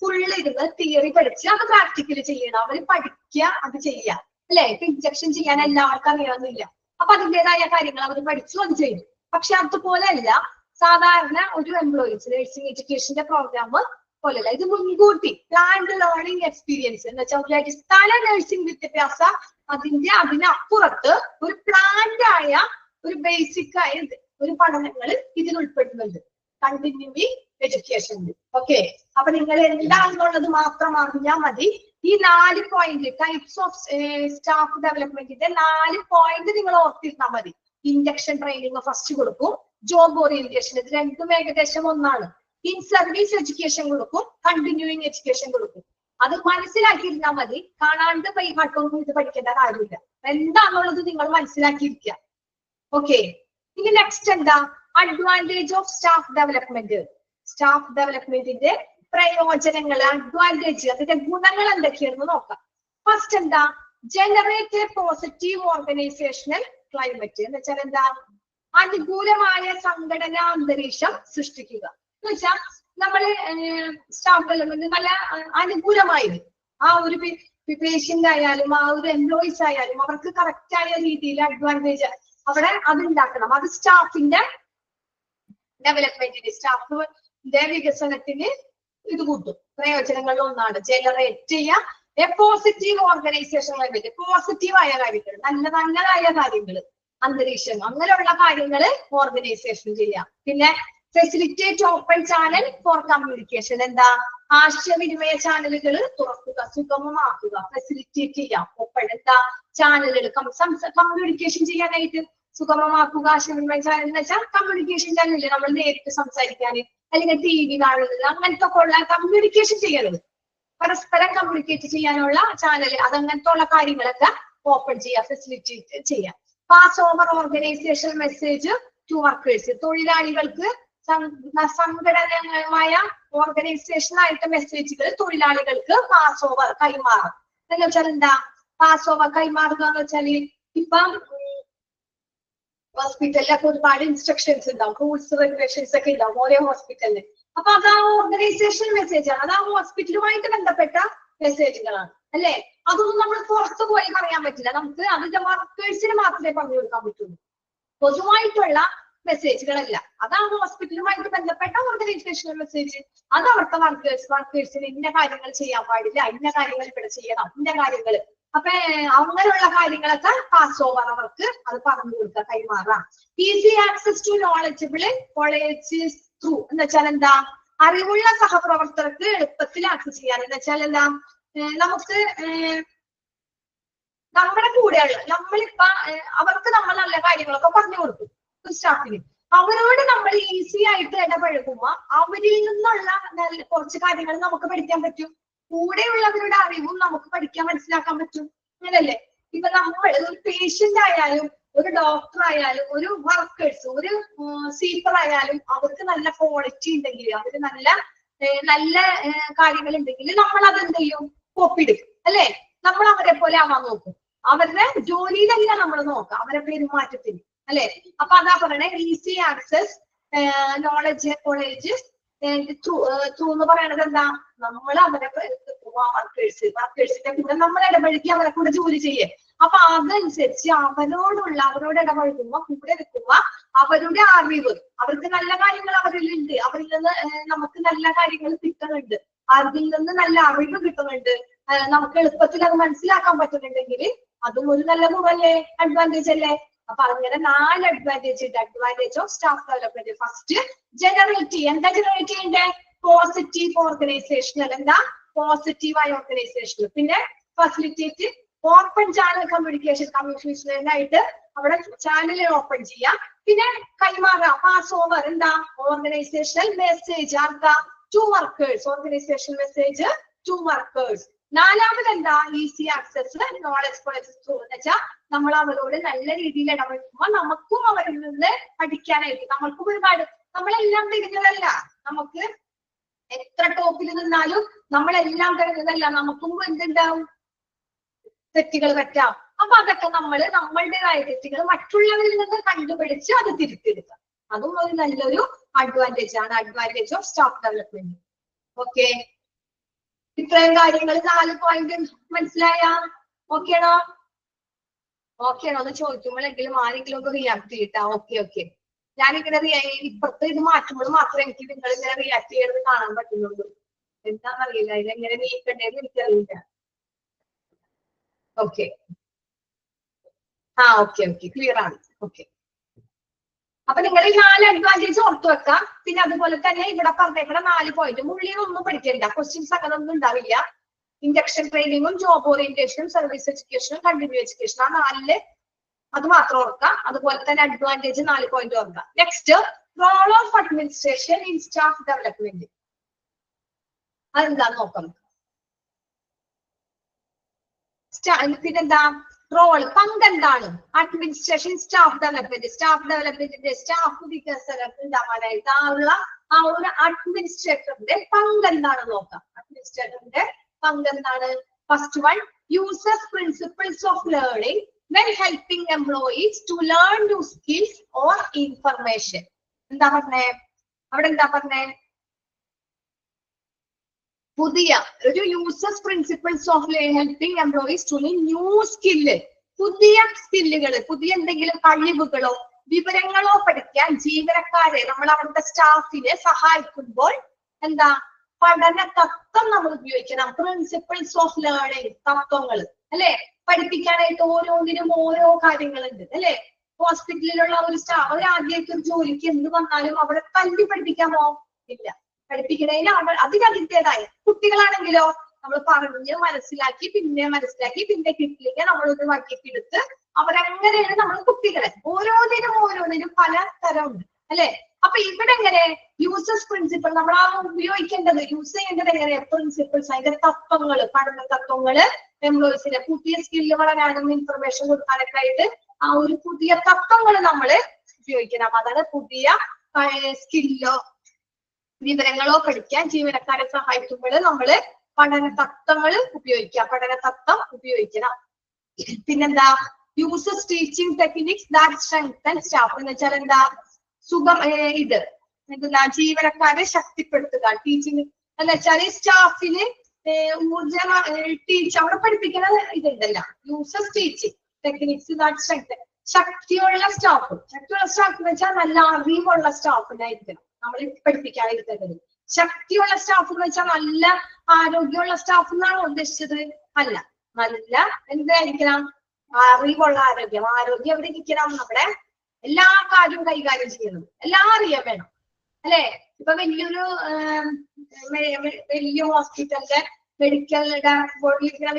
ഫുള്ള് ഇരുന്ന് തിയറി പഠിച്ച് അത് പ്രാക്ടിക്കല് ചെയ്യണം. അവര് പഠിക്കുക, അത് ചെയ്യുക അല്ലെ. ഇപ്പൊ ഇഞ്ചക്ഷൻ ചെയ്യാൻ എല്ലാവർക്കും അറിയാവുന്നില്ല, അപ്പൊ അതിൻ്റെതായ കാര്യങ്ങൾ അവർ പഠിച്ചു, അത് ചെയ്തു. പക്ഷെ അതുപോലെ അല്ല സാധാരണ ഒരു എംപ്ലോയീസ് നഴ്സിംഗ് എഡ്യൂക്കേഷന്റെ പ്രോഗ്രാം പോലെയല്ല. ഇത് മുൻകൂട്ടി പ്ലാൻഡ് ലേണിംഗ് എക്സ്പീരിയൻസ് എന്ന് വെച്ചാൽ ഒരു അടിസ്ഥാന നഴ്സിംഗ് വിദ്യാഭ്യാസ അതിനപ്പുറത്ത് ഒരു പ്ലാൻഡ് ആയ ഒരു ബേസിക് ആയ ഒരു പഠനങ്ങൾ ഇതിൽ ഉൾപ്പെടുന്നുണ്ട് കണ്ടിന്യൂയിങ് എഡ്യൂക്കേഷനിൽ. ഓക്കെ, അപ്പൊ നിങ്ങൾ എന്താണെന്നുള്ളത് മാത്രം അറിഞ്ഞാൽ മതി. ഈ 4 പോയിന്റ് ടൈപ്സ് ഓഫ് സ്റ്റാഫ് ഡെവലപ്മെന്റിന്റെ 4 പോയിന്റ് നിങ്ങൾ ഓർത്തിരുന്നാൽ മതി. ഇൻഡക്ഷൻ ട്രെയിനിങ് ഫസ്റ്റ് കൊടുക്കും, ജോബ് ഓറിയന്റേഷൻ, ഇത് രണ്ടും ഏകദേശം ഒന്നാണ്. ഇൻ സർവീസ് എഡ്യൂക്കേഷൻ കൊടുക്കും, കണ്ടിന്യൂയിങ് എഡ്യൂക്കേഷൻ കൊടുക്കും. അത് മനസ്സിലാക്കിയിരുന്നാൽ മതി. കാണാണ്ട് കൈകാട്ടൊന്നും ഇത് പഠിക്കേണ്ട കാര്യമില്ല. എന്താണെന്നുള്ളത് നിങ്ങൾ മനസ്സിലാക്കിയിരിക്കുക. ഓക്കെ, ഇനി നെക്സ്റ്റ് എന്താ, advantage of staff development. Staff ഡെവലപ്മെന്റിന്റെ പ്രയോജനങ്ങൾ, അഡ്വാൻറ്റേജ്, അതിന്റെ ഗുണങ്ങൾ എന്തൊക്കെയാണെന്ന് നോക്കാം. ഫസ്റ്റ് എന്താ, generate a positive organisational climate. എന്ന് വെച്ചാൽ എന്താ, അനുകൂലമായ സംഘടനാ അന്തരീക്ഷം സൃഷ്ടിക്കുക. എന്ന് വെച്ചാൽ നമ്മള് സ്റ്റാഫ് ഡെവലപ്മെന്റ് നല്ല അനുകൂലമായത് ആ ഒരു പേഷ്യന്റ് ആയാലും ആ ഒരു എംപ്ലോയീസ് ആയാലും അവർക്ക് കറക്റ്റ് ആയ രീതിയിൽ അഡ്വാൻറ്റേജ് അവിടെ അതുണ്ടാക്കണം. അത് സ്റ്റാഫിന്റെ ഡെവലപ്മെന്റിന്, സ്റ്റാഫിന്റെ വികസനത്തിന് ഇത് കൂട്ടും. പ്രയോജനങ്ങളിൽ ഒന്നാണ് ജനറേറ്റ് ചെയ്യാം എ പോസിറ്റീവ് ഓർഗനൈസേഷൻ ക്ലൈമറ്റ്. പോസിറ്റീവായ കാര്യങ്ങൾ, നല്ലതായ കാര്യങ്ങൾ, അന്തരീക്ഷം, അങ്ങനെയുള്ള കാര്യങ്ങൾ ഓർഗനൈസേഷൻ ചെയ്യാം. പിന്നെ facilitate open channel for communication. എന്താ, ആശയവിനിമയ ചാനലുകൾ തുറക്കുക, സുഗമമാക്കുക, ഫെസിലിറ്റേറ്റ് ചെയ്യാം. ഓപ്പൺ എന്താ, ചാനലുകൾ കമ്മ്യൂണിക്കേഷൻ ചെയ്യാനായിട്ട് സുഗമമാക്കുക. ആശയവിനിമയ ചാനൽ എന്ന് വെച്ചാൽ കമ്മ്യൂണിക്കേഷൻ ചാനലില് നമ്മൾ നേരിട്ട് സംസാരിക്കാന്, അല്ലെങ്കിൽ TV കാണുന്നത്, അങ്ങനത്തെ ഉള്ള കമ്മ്യൂണിക്കേഷൻ ചെയ്യരുത്. പരസ്പരം കമ്മ്യൂണിക്കേറ്റ് ചെയ്യാനുള്ള ചാനൽ, അതങ്ങനത്തെ ഉള്ള കാര്യങ്ങളൊക്കെ ഓപ്പൺ ചെയ്യാം, ഫെസിലിറ്റേറ്റ് ചെയ്യാം. Pass over organisation message to workers. തൊഴിലാളികൾക്ക് സംഘടനമായ ഓർഗനൈസേഷൻ ആയിട്ട് മെസ്സേജുകൾ തൊഴിലാളികൾക്ക് പാസ് ഓവർ കൈമാറും. എന്ന് വെച്ചാൽ എന്താ, പാസ് ഓവർ കൈമാറുക എന്ന് വെച്ചാല് ഇപ്പം ഹോസ്പിറ്റലിലൊക്കെ ഒരുപാട് ഇൻസ്ട്രക്ഷൻസ് ഉണ്ടാവും, റൂൾസ് റെഗുലേഷൻസ് ഒക്കെ ഉണ്ടാവും ഓരോ ഹോസ്പിറ്റലിന്. അപ്പൊ അത് ആ ഓർഗനൈസേഷൻ മെസ്സേജാണ്, അത് ആ ഹോസ്പിറ്റലുമായിട്ട് ബന്ധപ്പെട്ട മെസ്സേജുകളാണ് അല്ലെ. അതൊന്നും നമ്മൾ പുറത്തു പോയി പറയാൻ പറ്റില്ല, നമുക്ക് അതിന്റെ വർക്കേഴ്സിന് മാത്രമേ പറഞ്ഞു കൊടുക്കാൻ പറ്റുള്ളൂ. പൊതുവായിട്ടുള്ള മെസ്സേജുകളല്ല, അതാണ് ഹോസ്പിറ്റലുമായിട്ട് ബന്ധപ്പെട്ട ഓർഗനൈസേഷണൽ മെസ്സേജ്. അത് അവിടുത്തെ വർക്കേഴ്സിന് ഇന്ന കാര്യങ്ങൾ ചെയ്യാൻ പാടില്ല, ഇന്ന കാര്യങ്ങൾ ഇവിടെ ചെയ്യണം, ഇന്ന കാര്യങ്ങൾ. അപ്പൊ അങ്ങനെയുള്ള കാര്യങ്ങളൊക്കെ പാസ് ഓവർ അവർക്ക് അത് പറഞ്ഞു കൊടുക്കുക, കൈമാറാം. Easy access to knowledgeable colleges through. എന്ന് വെച്ചാൽ എന്താ, അറിവുള്ള സഹപ്രവർത്തകർക്ക് എളുപ്പത്തിൽ ആക്സസ് ചെയ്യാൻ. എന്ന് വെച്ചാൽ എന്താ, നമുക്ക് നമ്മുടെ കൂടെയുള്ള നമ്മളിപ്പ അവർക്ക് നമ്മൾ നല്ല കാര്യങ്ങളൊക്കെ പറഞ്ഞു കൊടുക്കും സ്റ്റാഫിന്. അവരോട് നമ്മൾ ഈസി ആയിട്ട് ഇടപഴകുമ്പോ അവരിൽ നിന്നുള്ള കുറച്ച് കാര്യങ്ങൾ നമുക്ക് പഠിക്കാൻ പറ്റും. കൂടെയുള്ളവരുടെ അറിവും നമുക്ക് പഠിക്കാൻ മനസ്സിലാക്കാൻ പറ്റും. അങ്ങനല്ലേ, ഇപ്പൊ നമ്മൾ ഒരു പേഷ്യന്റ് ആയാലും ഒരു ഡോക്ടർ ആയാലും ഒരു വർക്കേഴ്സ് ഒരു സീപ്പർ ആയാലും അവർക്ക് നല്ല ക്വാളിറ്റി ഉണ്ടെങ്കിൽ, അവര് നല്ല കാര്യങ്ങൾ ഉണ്ടെങ്കിൽ നമ്മൾ അതെന്ത് ചെയ്യും, കോപ്പിടും അല്ലെ. നമ്മൾ അവരെ പോലെ ആവാൻ നോക്കും. അവരുടെ ജോലിയിലല്ല നമ്മൾ നോക്കാം, അവരെ പെരുമാറ്റത്തിന് അല്ലെ. അപ്പൊ അതാ പറയണേ, easy access knowledge college through എന്ന് പറയണത് എന്താ, നമ്മൾ അവരെ വർക്കേഴ്സിന്റെ കൂടെ നമ്മൾ ഇടപഴകി അവരെ കൂടെ ജോലി ചെയ്യേ. അപ്പൊ അതനുസരിച്ച് അവരോട് ഇടപഴകുമ്പോ കൂടെ നിൽക്കുമ്പോ അവരുടെ അറിവ്, അവർക്ക് നല്ല കാര്യങ്ങൾ അവരിലുണ്ട്, അവരിൽ നിന്ന് നമുക്ക് നല്ല കാര്യങ്ങൾ കിട്ടുന്നുണ്ട്, അതിൽ നിന്ന് നല്ല അറിവ് കിട്ടുന്നുണ്ട്, നമുക്ക് എളുപ്പത്തിൽ അത് മനസ്സിലാക്കാൻ പറ്റുന്നുണ്ടെങ്കിൽ അതും ഒരു നല്ല ഗുണല്ലേ, അഡ്വാൻറ്റേജ് അല്ലേ. അപ്പൊ അങ്ങനെ 4 അഡ്വാൻറ്റേജ് ഉണ്ട്. Advantage of staff development. First, generate. എന്താ ജനറേറ്റ് ചെയ്യണ്ടേ? പോസിറ്റീവ് ഓർഗനൈസേഷണൽ, എന്താ പോസിറ്റീവായ ഓർഗനൈസേഷൻ. പിന്നെ ഫെസിലിറ്റേറ്റ് ഓപ്പൺ ചാനൽ കമ്മ്യൂണിക്കേഷനായിട്ട് അവിടെ ചാനൽ ഓപ്പൺ ചെയ്യാം. പിന്നെ കൈമാറുക, പാസ് ഓവർ, എന്താ ഓർഗനൈസേഷണൽ മെസ്സേജ് ആർക്കാ? To workers. Organisational message to workers. 4ാമത് എന്താ? ഈസി ആക്സസ് നോളജ് എന്ന് വെച്ചാൽ നമ്മൾ അവരോട് നല്ല രീതിയിൽ ഇടപെടുമ്പോൾ നമുക്കും അവരിൽ നിന്ന് പഠിക്കാനായിട്ട്, നമുക്കും ഒരുപാട്, നമ്മളെല്ലാം തിരിഞ്ഞതല്ല, നമുക്ക് എത്ര ടോപ്പിൽ നിന്നാലും നമ്മളെല്ലാം തിരിഞ്ഞതല്ല, നമുക്കും എന്തുണ്ടാവും? തെറ്റുകൾ പറ്റാം. അപ്പൊ അതൊക്കെ നമ്മളുടേതായ തെറ്റുകൾ മറ്റുള്ളവരിൽ നിന്ന് കണ്ടുപിടിച്ച് അത് തിരുത്തിയെടുക്കാം. അതും ഒരു നല്ലൊരു അഡ്വാൻറ്റേജ് ആണ്, advantage of staff development. Okay, ഇത്രയും കാര്യങ്ങൾ 4 പോയിന്റ് മനസ്സിലായ? ഓക്കെയാണോ? ഓക്കെയാണോ എന്ന് ചോദിക്കുമ്പോഴെങ്കിലും ആരെങ്കിലും ഒന്ന് റിയാക്ട് ചെയ്യട്ടാ. ഓക്കെ. ഞാനിങ്ങനെ ഇപ്പുറത്ത് ഇത് മാറ്റുമ്പോൾ മാത്രമേ എനിക്ക് നിങ്ങൾ ഇങ്ങനെ റിയാക്ട് ചെയ്യുന്നത് കാണാൻ പറ്റുന്നുള്ളൂ. എന്താണെന്നറിയില്ല, ഇതെങ്ങനെ നീക്കണ്ടേന്ന് എനിക്കറിയില്ല. ഓക്കെ, ഓക്കെ, ക്ലിയർ ആണ്. ഓക്കെ, അപ്പൊ നിങ്ങൾ ഈ 4 അഡ്വാൻറ്റേജ് ഓർത്തു വെക്കാം. പിന്നെ അതുപോലെ തന്നെ ഇവിടെ പറഞ്ഞേക്കണ 4 പോയിന്റ് മുള്ളിയൊന്നും പഠിക്കണ്ട, ക്വസ്റ്റ്യൻസ് അങ്ങനെ ഒന്നും ഉണ്ടാവില്ല. ഇൻഡക്ഷൻ ട്രെയിനിങ്ങും ജോബ് ഓറിയന്റേഷനും സർവീസ് എഡ്യൂക്കേഷനും കണ്ടിന്യൂ എഡ്യൂക്കേഷൻ, ആ 4 അത് മാത്രം ഓർക്കാം. അതുപോലെ തന്നെ അഡ്വാൻറ്റേജ് 4 പോയിന്റ് ഓർക്കാം. Next, role of administration in staff development. അതെന്താന്ന് നോക്കാം. പിന്നെന്താ റോൾ, പങ്ക് എന്താണ്? അഡ്മിനിസ്ട്രേഷൻ സ്റ്റാഫ് ഡെവലപ്മെന്റിന്റെ സ്റ്റാഫ് വികസനം ഉണ്ടാവാനായിട്ട് ആ ഒരു അഡ്മിനിസ്ട്രേറ്ററിന്റെ പങ്ക് എന്താണെന്ന് നോക്കാം. അഡ്മിനിസ്ട്രേറ്ററിന്റെ പങ്ക് എന്താണ്? First one, uses principles of learning when helping employees to learn new skills or information. എന്താ പറഞ്ഞേ അവിടെ? എന്താ പറഞ്ഞേ? പുതിയ ഒരു uses principles of helping employees to learn new skill, പുതിയ സ്കില്ലുകൾ, പുതിയ എന്തെങ്കിലും കഴിവുകളോ വിവരങ്ങളോ പഠിക്കാൻ ജീവനക്കാരെ, നമ്മൾ അവിടുത്തെ സ്റ്റാഫിനെ സഹായിക്കുമ്പോൾ എന്താ? പഠന തത്വം നമ്മൾ ഉപയോഗിക്കണം. പ്രിൻസിപ്പിൾസ് ഓഫ് ലേണിംഗ്, തത്വങ്ങൾ അല്ലെ, പഠിപ്പിക്കാനായിട്ട് ഓരോന്നിനും ഓരോ കാര്യങ്ങളുണ്ട് അല്ലെ. ഹോസ്പിറ്റലിലുള്ള ഒരു സ്റ്റാഫ്, ഒരു ആദ്യമായിട്ട് ഒരു ജോലിക്ക് എന്ത് വന്നാലും അവിടെ തല്ലി പഠിപ്പിക്കാമോ? ഇല്ല. പഠിപ്പിക്കുന്നതിന് അതിനതിൻ്റെതായ, കുട്ടികളാണെങ്കിലോ നമ്മൾ പറഞ്ഞ് മനസ്സിലാക്കി പിന്നെ കിട്ടില്ലെങ്കിൽ നമ്മളൊന്ന് വട്ടിക്കെടുത്ത് അവരങ്ങനെയാണ് നമ്മൾ കുട്ടികളെ. ഓരോന്നിനും പല തരമുണ്ട് അല്ലെ. അപ്പൊ ഇവിടെ എങ്ങനെ യൂസസ് പ്രിൻസിപ്പിൾ നമ്മൾ ഉപയോഗിക്കേണ്ടത്, യൂസ് ചെയ്യേണ്ടത് എങ്ങനെ? പ്രിൻസിപ്പിൾസ്, അതിന്റെ തത്വങ്ങള്, പഠന തത്വങ്ങള്, എംപ്ലോയീസിന്റെ പുതിയ സ്കില്ല് വളരാനും ഇൻഫർമേഷൻ കൊടുക്കാനൊക്കെ ആയിട്ട് ആ ഒരു പുതിയ തത്വങ്ങൾ നമ്മൾ ഉപയോഗിക്കണം. അതാണ് പുതിയ സ്കില്ലോ വിവരങ്ങളോ പഠിക്കാൻ ജീവനക്കാരെ സഹായിക്കുമ്പോൾ നമ്മള് പഠന തത്വങ്ങൾ ഉപയോഗിക്കണം. പിന്നെന്താ? Uses teaching techniques that strengthen staff എന്ന് വെച്ചാൽ എന്താ? എന്താ ജീവനക്കാരെ ശക്തിപ്പെടുത്തുക. ടീച്ചിങ് എന്ന് വെച്ചാൽ സ്റ്റാഫിന് ഊർജം അവിടെ പഠിപ്പിക്കുന്ന ഇതുണ്ടല്ല. Uses teaching techniques that strengthen, ശക്തിയുള്ള സ്റ്റാഫ് എന്ന് വെച്ചാൽ നല്ല അറിവുള്ള സ്റ്റാഫിനായിരിക്കണം നമ്മൾ പഠിപ്പിക്കാതിരിക്കുന്നത്. ശക്തിയുള്ള സ്റ്റാഫ് എന്ന് വെച്ചാൽ നല്ല ആരോഗ്യമുള്ള സ്റ്റാഫ് എന്നാണോ ഉദ്ദേശിച്ചത്? അല്ല, നല്ല എന്തായിരിക്കണം? അറിവുള്ള ആരോഗ്യം എവിടെ ഇരിക്കണം? നമ്മുടെ എല്ലാ കാര്യവും കൈകാര്യം ചെയ്യണം, എല്ലാം അറിയാൻ വേണം അല്ലെ. ഇപ്പൊ വലിയ ഹോസ്പിറ്റലിന്റെ മെഡിക്കൽ ബോർഡിലിരിക്കുന്ന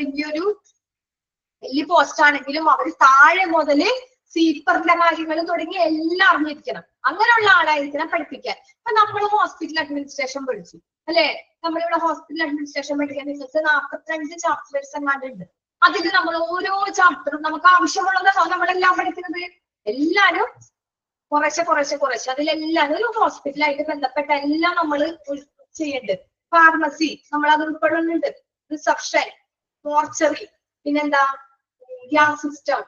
വലിയ പോസ്റ്റ് ആണെങ്കിലും അവർ താഴെ മുതല് സീപ്പറിന്റെ കാര്യങ്ങൾ തുടങ്ങി എല്ലാം അറിഞ്ഞിരിക്കണം. അങ്ങനെയുള്ള ആളായിരിക്കണം പഠിപ്പിക്കാൻ. ഇപ്പൊ നമ്മൾ ഹോസ്പിറ്റൽ അഡ്മിനിസ്ട്രേഷൻ പഠിച്ചു അല്ലെ. നമ്മളിവിടെ ഹോസ്പിറ്റൽ അഡ്മിനിസ്ട്രേഷൻ പഠിക്കാൻ 45 ചാപ്റ്റേഴ്സ് എങ്ങാണ്ടുണ്ട്. അതിൽ നമ്മൾ ഓരോ ചാപ്റ്ററും നമുക്ക് ആവശ്യമുള്ളതാണോ നമ്മളെല്ലാം പഠിക്കുന്നത്? എല്ലാരും കുറേശ്ശെ അതിലെല്ലാം ഒരു ഹോസ്പിറ്റലായിട്ട് ബന്ധപ്പെട്ട എല്ലാം നമ്മൾ ചെയ്യുന്നുണ്ട്. ഫാർമസി നമ്മൾ അത് ഉൾപ്പെടുന്നുണ്ട്, റിസപ്ഷൻ, മോർച്ചറി, പിന്നെന്താ ഗ്യാസ് സിസ്റ്റം,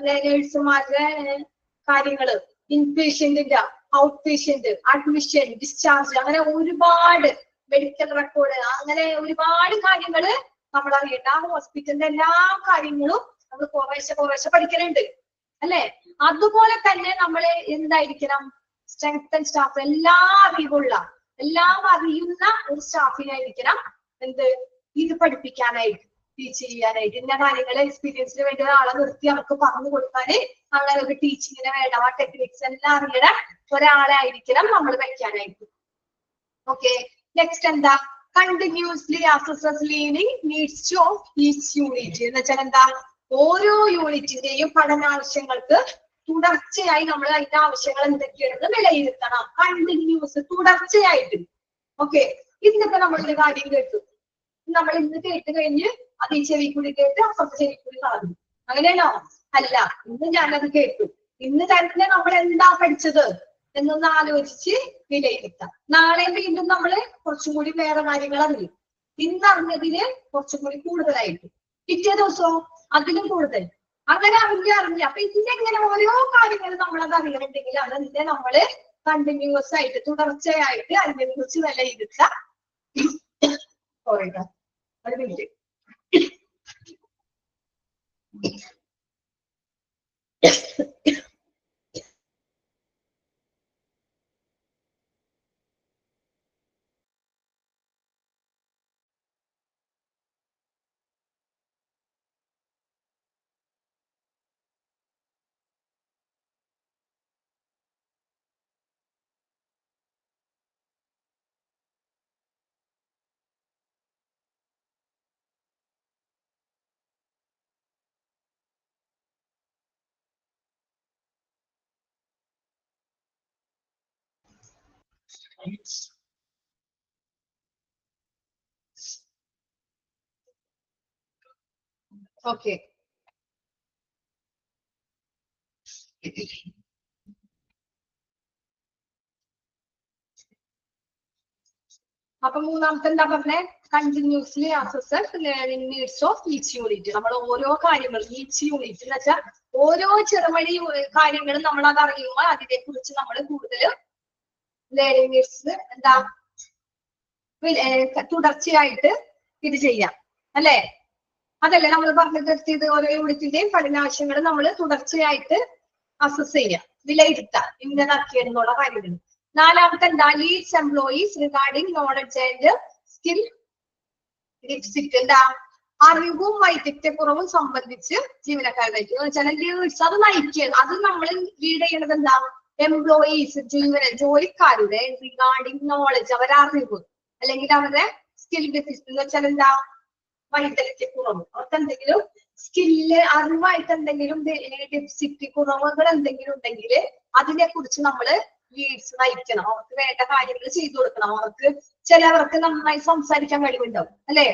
നേഴ്സുമാരുടെ കാര്യങ്ങള്, ഇൻപേഷ്യന്റിന്റെ, ഔട്ട് പേഷ്യന്റ്, അഡ്മിഷൻ, ഡിസ്ചാർജ്, അങ്ങനെ ഒരുപാട് മെഡിക്കൽ റെക്കോർഡ്, അങ്ങനെ ഒരുപാട് കാര്യങ്ങള് നമ്മൾ അറിയണ്ട. ആ ഹോസ്പിറ്റലിന്റെ എല്ലാ കാര്യങ്ങളും നമ്മൾ കുറേശ്ശെ പഠിക്കലുണ്ട് അല്ലെ? അതുപോലെ തന്നെ നമ്മൾ എന്തായിരിക്കണം? സ്ട്രെങ്തൻ സ്റ്റാഫ്, എല്ലാം അറിയുന്ന ഒരു സ്റ്റാഫിനായിരിക്കണം എന്ത് ഇത് പഠിപ്പിക്കാനായിട്ട്, ടീച്ച് ചെയ്യാനായിട്ട്. ഇന്ന കാര്യങ്ങള് എക്സ്പീരിയൻസിന് വേണ്ടി ഒരാളെ നിർത്തി അവർക്ക് പറഞ്ഞു കൊടുക്കാന് അങ്ങനെ ഒരു ടീച്ചിങ്ങിന് വേണ്ട ആ ടെക്നിക്സ് എല്ലാം അറിയണ ഒരാളെ ആയിരിക്കണം നമ്മൾ വെക്കാനായിട്ട്. ഓക്കെ, നെക്സ്റ്റ് എന്താ? Continuously assesses learning needs of each unit എന്ന് വെച്ചാൽ എന്താ? ഓരോ യൂണിറ്റിന്റെയും പഠനാവശ്യങ്ങൾക്ക് തുടർച്ചയായി നമ്മൾ അതിന്റെ ആവശ്യങ്ങൾ എന്തൊക്കെയാണെന്ന് വിലയിരുത്തണം. കണ്ടിന്യൂസ്, തുടർച്ചയായിട്ട്. ഓക്കെ, ഇന്നിപ്പോ നമ്മളൊരു കാര്യം കേട്ടു, നമ്മൾ ഇന്ന് കേട്ട് കഴിഞ്ഞ് അത് ഈ ചെവിക്കുടി കേട്ട് അപ്പുറത്തെ ചെവിക്കുടി കളഞ്ഞു, അങ്ങനെയാണോ? അല്ല, ഇന്ന് ഞാനത് കേട്ടു, ഇന്ന് തന്നെ നമ്മൾ എന്താ പഠിച്ചത് എന്നൊന്ന് ആലോചിച്ച് വിലയിരുത്താം. നാളെ വീണ്ടും നമ്മള് കുറച്ചും കൂടി വേറെ കാര്യങ്ങൾ അറിയും. ഇന്ന് അറിഞ്ഞതിന് കുറച്ചും കൂടി കൂടുതലായിട്ട്, പിറ്റേ ദിവസവും അതിലും കൂടുതൽ, അങ്ങനെ അറിഞ്ഞ അപ്പൊ ഇതിനെങ്ങനെ ഓരോ കാര്യങ്ങൾ നമ്മളത് അറിയണമെങ്കിൽ അതിന്റെ നമ്മള് കണ്ടിന്യൂസ് ആയിട്ട് തുടർച്ചയായിട്ട് അതിനെ കുറിച്ച് വിലയിരുത്താം. ഒരു മിനിറ്റ്. ഓക്കെ, അപ്പൊ മൂന്നാമത്തെ എന്താ പറഞ്ഞേ? Continuously assess learning needs of each unit. നമ്മൾ ഓരോ കാര്യങ്ങളും ഈച്ച് യൂണിറ്റ് എന്ന് വെച്ചാൽ ഓരോ ചെറുമണി കാര്യങ്ങളും നമ്മൾ അത് അറിയുമ്പോൾ അതിനെ കുറിച്ച് നമ്മൾ കൂടുതൽ ലേണിംഗ് നീഡ്സ് എന്താ തുടർച്ചയായിട്ട് ഇത് ചെയ്യാം അല്ലെ? അതല്ലേ നമ്മൾ പറഞ്ഞു നിർത്തിയത്? ഓരോ യൂണിറ്റിന്റെയും പഠനാവശ്യങ്ങൾ നമ്മൾ തുടർച്ചയായിട്ട് അസസ് ചെയ്യാം, വിലയിരുത്താം, ഇന്നതാക്കിയെന്നുള്ള കാര്യങ്ങൾ. നാലാമത്തെ എന്താ? Leads employees regarding knowledge and skill deficit. എന്താ? അറിവും വൈദഗ്ധ്യക്കുറവും സംബന്ധിച്ച് ജീവനക്കാരുടെ വെച്ചാൽ ലീഡ്സ് അത് നയിക്കുക. അത് നമ്മൾ ലീഡ് ചെയ്യണത് എന്താ? എംപ്ലോയീസ്, ജോലിക്കാരുടെ റിഗാർഡിംഗ് നോളജ്, അവരുടെ അറിവ് അല്ലെങ്കിൽ അവരുടെ സ്കിൽ ഡെഫിസിറ്റ് എന്ന് വെച്ചാൽ എന്താ? വൈദഗ്ധ്യക്കുറവ്. അവർക്ക് എന്തെങ്കിലും സ്കില്ല്, അറിവായിട്ട് എന്തെങ്കിലും ഡെഫിസിറ്റ്, കുറവുകൾ എന്തെങ്കിലും ഉണ്ടെങ്കിൽ അതിനെ കുറിച്ച് നമ്മള് ലീഡ്സ് നയിക്കണം. അവർക്ക് വേണ്ട കാര്യങ്ങൾ ചെയ്തു കൊടുക്കണം. അവർക്ക് ചിലവർക്ക് നന്നായി സംസാരിക്കാൻ കഴിവുണ്ടാവും അല്ലെ?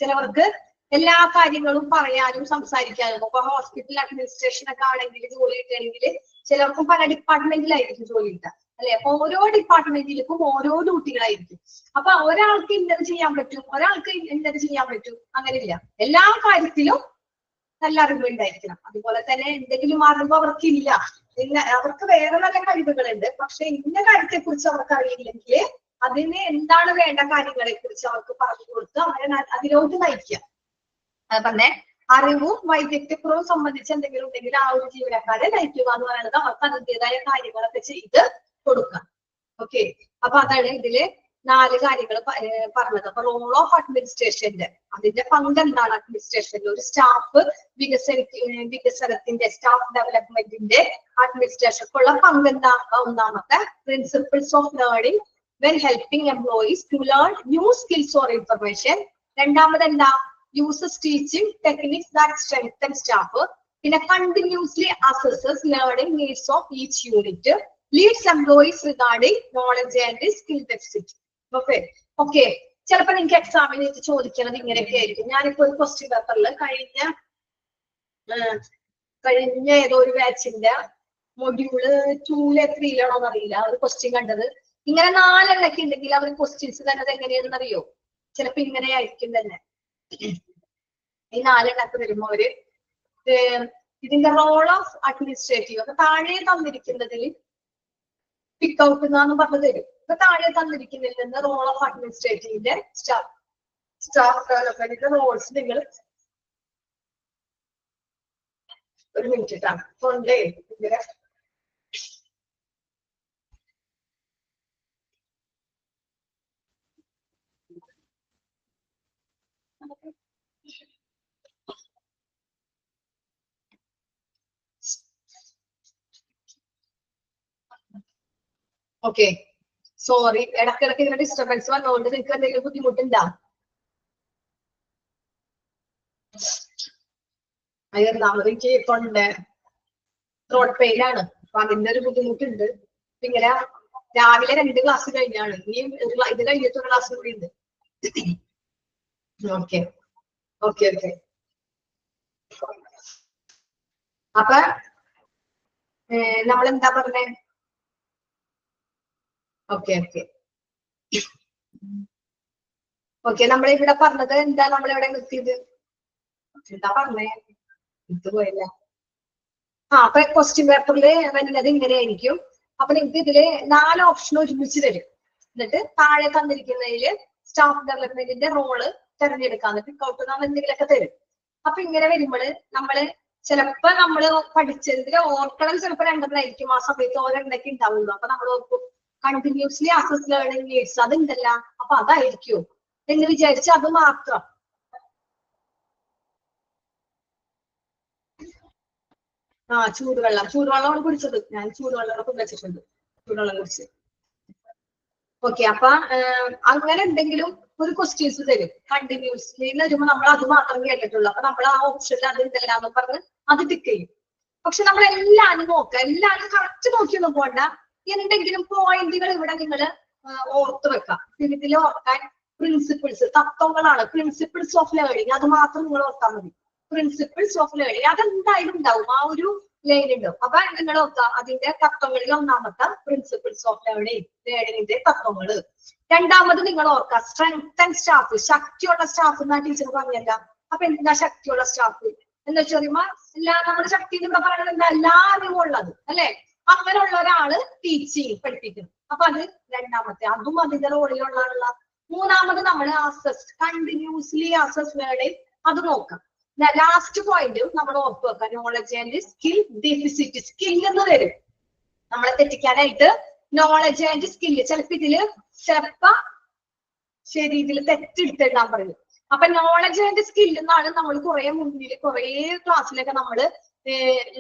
ചിലവർക്ക് എല്ലാ കാര്യങ്ങളും പറയാനും സംസാരിക്കാനും. ഇപ്പൊ ഹോസ്പിറ്റൽ അഡ്മിനിസ്ട്രേഷൻ ഒക്കെ ആണെങ്കിൽ ജോലി കിട്ടുകയാണെങ്കിൽ ചിലർക്കും പല ഡിപ്പാർട്ട്മെന്റിലായിരിക്കും ജോലി കിട്ടുക അല്ലെ? അപ്പൊ ഓരോ ഡിപ്പാർട്ട്മെന്റിലേക്കും ഓരോ ഡ്യൂട്ടികളായിരിക്കും. അപ്പൊ ഒരാൾക്ക് ഇന്നത് ചെയ്യാൻ പറ്റും, ഒരാൾക്ക് ഇന്നത് ചെയ്യാൻ പറ്റും, അങ്ങനെയില്ല. എല്ലാ കാര്യത്തിലും നല്ല അറിവുണ്ടായിരിക്കണം. അതുപോലെ തന്നെ എന്തെങ്കിലും അറിവ് അവർക്കില്ല, അവർക്ക് വേറെ നല്ല കഴിവുകളുണ്ട്, പക്ഷെ ഇന്ന കാര്യത്തെ കുറിച്ച് അവർക്ക് അറിയില്ലെങ്കിൽ അതിന് എന്താണ് വേണ്ട കാര്യങ്ങളെ കുറിച്ച് അവർക്ക് പറഞ്ഞു കൊടുത്ത് അവരെ അതിലോട്ട് നയിക്കുക. പറഞ്ഞേ അറിവും വൈദഗ്ധ്യക്കുറവും സംബന്ധിച്ച് എന്തെങ്കിലും ഉണ്ടെങ്കിൽ ആ ഒരു ജീവനക്കാരെ നയിക്കുക എന്ന് പറയുന്നത് അവർക്ക് അതിൻ്റെതായ കാര്യങ്ങളൊക്കെ ചെയ്ത് കൊടുക്കാം. ഓക്കെ, അപ്പൊ അതാണ് ഇതില് 4 കാര്യങ്ങൾ പറഞ്ഞത്. അപ്പൊ റോൾ ഓഫ് അഡ്മിനിസ്ട്രേഷന്റെ അതിന്റെ പങ്ക് എന്താണ്? അഡ്മിനിസ്ട്രേഷനിൽ ഒരു സ്റ്റാഫ് വികസനത്തിന്റെ, സ്റ്റാഫ് ഡെവലപ്മെന്റിന്റെ അഡ്മിനിസ്ട്രേഷനുള്ള പങ്ക് എന്താ? ഒന്നാമത്തെ principles of learning when helping employees to learn new skills or information. രണ്ടാമത് എന്താ? Uses teaching techniques that strengthen staff. പിന്നെ continuously assesses learning needs of each unit. Leads employees regarding knowledge and skill deficit. Okay, ചിലപ്പോ നിങ്ങൾക്ക് എക്സാമിന് ചോദിക്കുന്നത് ഇങ്ങനെയൊക്കെ ആയിരിക്കും. ഞാനിപ്പോ ഒരു ക്വസ്റ്റ്യൻ പേപ്പറിൽ കഴിഞ്ഞ ഏതോ ഒരു ബാച്ചിന്റെ മൊഡ്യൂള് 2-ലെ 3-ലാണോന്ന് അറിയില്ല, ഒരു ക്വസ്റ്റ്യൻ കണ്ടത്. ഇങ്ങനെ 4 എണ്ണൊക്കെ ഉണ്ടെങ്കിൽ അവർ ക്വസ്റ്റ്യൻസ് തന്നെ എങ്ങനെയാണെന്ന് അറിയോ? ചിലപ്പോ ഇങ്ങനെ ആയിരിക്കും തന്നെ. ഈ 4 എണ്ണൊക്കെ വരുമ്പോ അവര് ഇതിന്റെ റോൾ ഓഫ് അഡ്മിനിസ്ട്രേറ്റീവ് ഒക്കെ താഴെ തന്നിരിക്കുന്നതിൽ പിക്ക് ഔട്ട് എന്നാന്ന് പറഞ്ഞു തരും. ഇപ്പൊ താഴെ തന്നിരിക്കുന്നതിൽ നിന്ന് റോൾ ഓഫ് അഡ്മിനിസ്ട്രേറ്റീവിന്റെ സ്റ്റാഫ് ഡെവലപ്മെന്റിന്റെ റോൾസ് നിങ്ങൾ ഒരു മിനിറ്റ് ഇട്ടാ തൊണ്ടേ ഇങ്ങനെ ഓക്കെ സോറി, ഇടക്കിടക്ക് ഇങ്ങനെ ഡിസ്റ്റർബൻസ് വന്നതുകൊണ്ട് നിങ്ങൾക്ക് എന്തെങ്കിലും ബുദ്ധിമുട്ടുണ്ടാ? ഒന്നാമത് എനിക്ക് തൊണ്ട ത്രോട്ട് പെയിനാണ്, അപ്പൊ അതിന്റെ ഒരു ബുദ്ധിമുട്ടുണ്ട്. ഇങ്ങനെ രാവിലെ 2 ക്ലാസ് കഴിഞ്ഞാണ്, ഇനിയും ഇത് കഴിഞ്ഞിട്ട് ഒരു ക്ലാസ് കൂടി ഉണ്ട്. Okay okay okay. അപ്പൊ നമ്മളെന്താ പറഞ്ഞേ? ഓക്കെ ഓക്കെ ഓക്കെ, നമ്മളിവിടെ പറഞ്ഞത് എന്താ? നമ്മളിവിടെ നിർത്തിയത് എന്താ പറഞ്ഞേ? ഇത് പോയല്ല. അപ്പൊ ക്വസ്റ്റ്യൻ പേപ്പറിൽ വരുന്നത് ഇങ്ങനെയായിരിക്കും. അപ്പൊ നിങ്ങൾക്ക് ഇതില് 4 ഓപ്ഷൻ ഒരുമിച്ച് തരും. എന്നിട്ട് താഴെ തന്നിരിക്കുന്നതിൽ സ്റ്റാഫ് ഡെവലപ്മെന്റിന്റെ റോള് തിരഞ്ഞെടുക്കാൻ പിക്കൗട്ട് നമ്മൾ എന്തെങ്കിലുമൊക്കെ തരും. അപ്പൊ ഇങ്ങനെ വരുമ്പോൾ നമ്മള് ചിലപ്പോ നമ്മള് പഠിച്ചതിൽ ഓർക്കണം, ചിലപ്പോ 2 ആ സമയത്ത് ഓരോക്കെ ഉണ്ടാവുള്ളൂ. അപ്പൊ നമ്മൾ ഓർക്കും കണ്ടിന്യൂസ്ലി അസസ് ലേണിംഗ് നീഡ്സ് അതുണ്ടല്ല, അപ്പൊ അതായിരിക്കും എന്ന് വിചാരിച്ച് അത് മാത്രം. ചൂടുവെള്ളമാണ് കുടിച്ചത് ഞാൻ. ചൂടുവെള്ളം വെച്ചിട്ടുണ്ട്, ചൂടുവെള്ളം കുടിച്ച്. ഓക്കെ, അപ്പൊ അങ്ങനെ എന്തെങ്കിലും ഒരു ക്വസ്റ്റ്യൻസ് തരും കണ്ടിന്യൂസ്ലി വരുമ്പോ നമ്മൾ അത് മാത്രം കേട്ടിട്ടുള്ളൂ. അപ്പൊ നമ്മൾ ആ ഓപ്ഷനിൽ അത് ഉണ്ടല്ലാന്ന് പറഞ്ഞ് അത് ടിക്ക് ചെയ്യും. പക്ഷെ നമ്മൾ എല്ലാരും നോക്കുക, എല്ലാരും കറക്റ്റ് നോക്കിയൊന്നും പോണ്ട. എന്തെങ്കിലും പോയിന്റുകൾ ഇവിടെ നിങ്ങൾ ഓർത്ത് വെക്കാം. ഇതിൽ ഓർക്കാൻ പ്രിൻസിപ്പിൾസ്, തത്വങ്ങളാണ്, പ്രിൻസിപ്പിൾസ് ഓഫ് ലേണിംഗ്, അത് മാത്രം നിങ്ങൾ ഓർത്താൽ മതി. പ്രിൻസിപ്പിൾസ് ഓഫ് ലേണിംഗ് അതെന്തായാലും ഉണ്ടാവും, ആ ഒരു ലൈൻ ഉണ്ടാവും. അപ്പൊ നിങ്ങൾ ഓർക്കുക അതിന്റെ തത്വങ്ങളിൽ ഒന്നാമത്തെ പ്രിൻസിപ്പിൾസ് ഓഫ് ലേണിംഗിന്റെ തത്വങ്ങള്. രണ്ടാമത് നിങ്ങൾ ഓർക്കുക സ്ട്രെങ്ത് ആൻഡ് സ്റ്റാഫ്, ശക്തിയുള്ള സ്റ്റാഫ് എന്നാ ടീച്ചർ പറഞ്ഞല്ല. അപ്പൊ എന്താ ശക്തിയുള്ള സ്റ്റാഫ് എന്ന് വെച്ച് കഴിയുമ്പോ നമ്മുടെ ശക്തി എന്ന് പറയുന്നത് എന്താ? എല്ലാ അറിവും ഉള്ളത് അല്ലെ? അങ്ങനെയുള്ള ഒരാള് ടീച്ചിങ് പഠിപ്പിക്കുന്നു. അപ്പൊ അത് രണ്ടാമത്തെ, അതും അതിന്റെ റോളിലുള്ള. മൂന്നാമത് നമ്മൾ അസസ്, കണ്ടിന്യൂസ്ലി അസസ് ലേണിംഗ്, അത് നോക്കാം. ലാസ്റ്റ് പോയിന്റ് നമ്മൾ ഓർത്ത് വെക്കാം, knowledge and skill deficit. Skill എന്ന് വരും നമ്മളെ തെറ്റിക്കാനായിട്ട്. നോളജ് ആൻഡ് സ്കില്ല് ചിലപ്പോ ശരി ഇതിൽ തെറ്റെടുത്തിടാൻ പറയും. അപ്പൊ നോളജ് ആൻഡ് സ്കിൽ എന്നാണ് നമ്മൾ കുറെ മുന്നിൽ കുറെ ക്ലാസ്സിലൊക്കെ നമ്മള്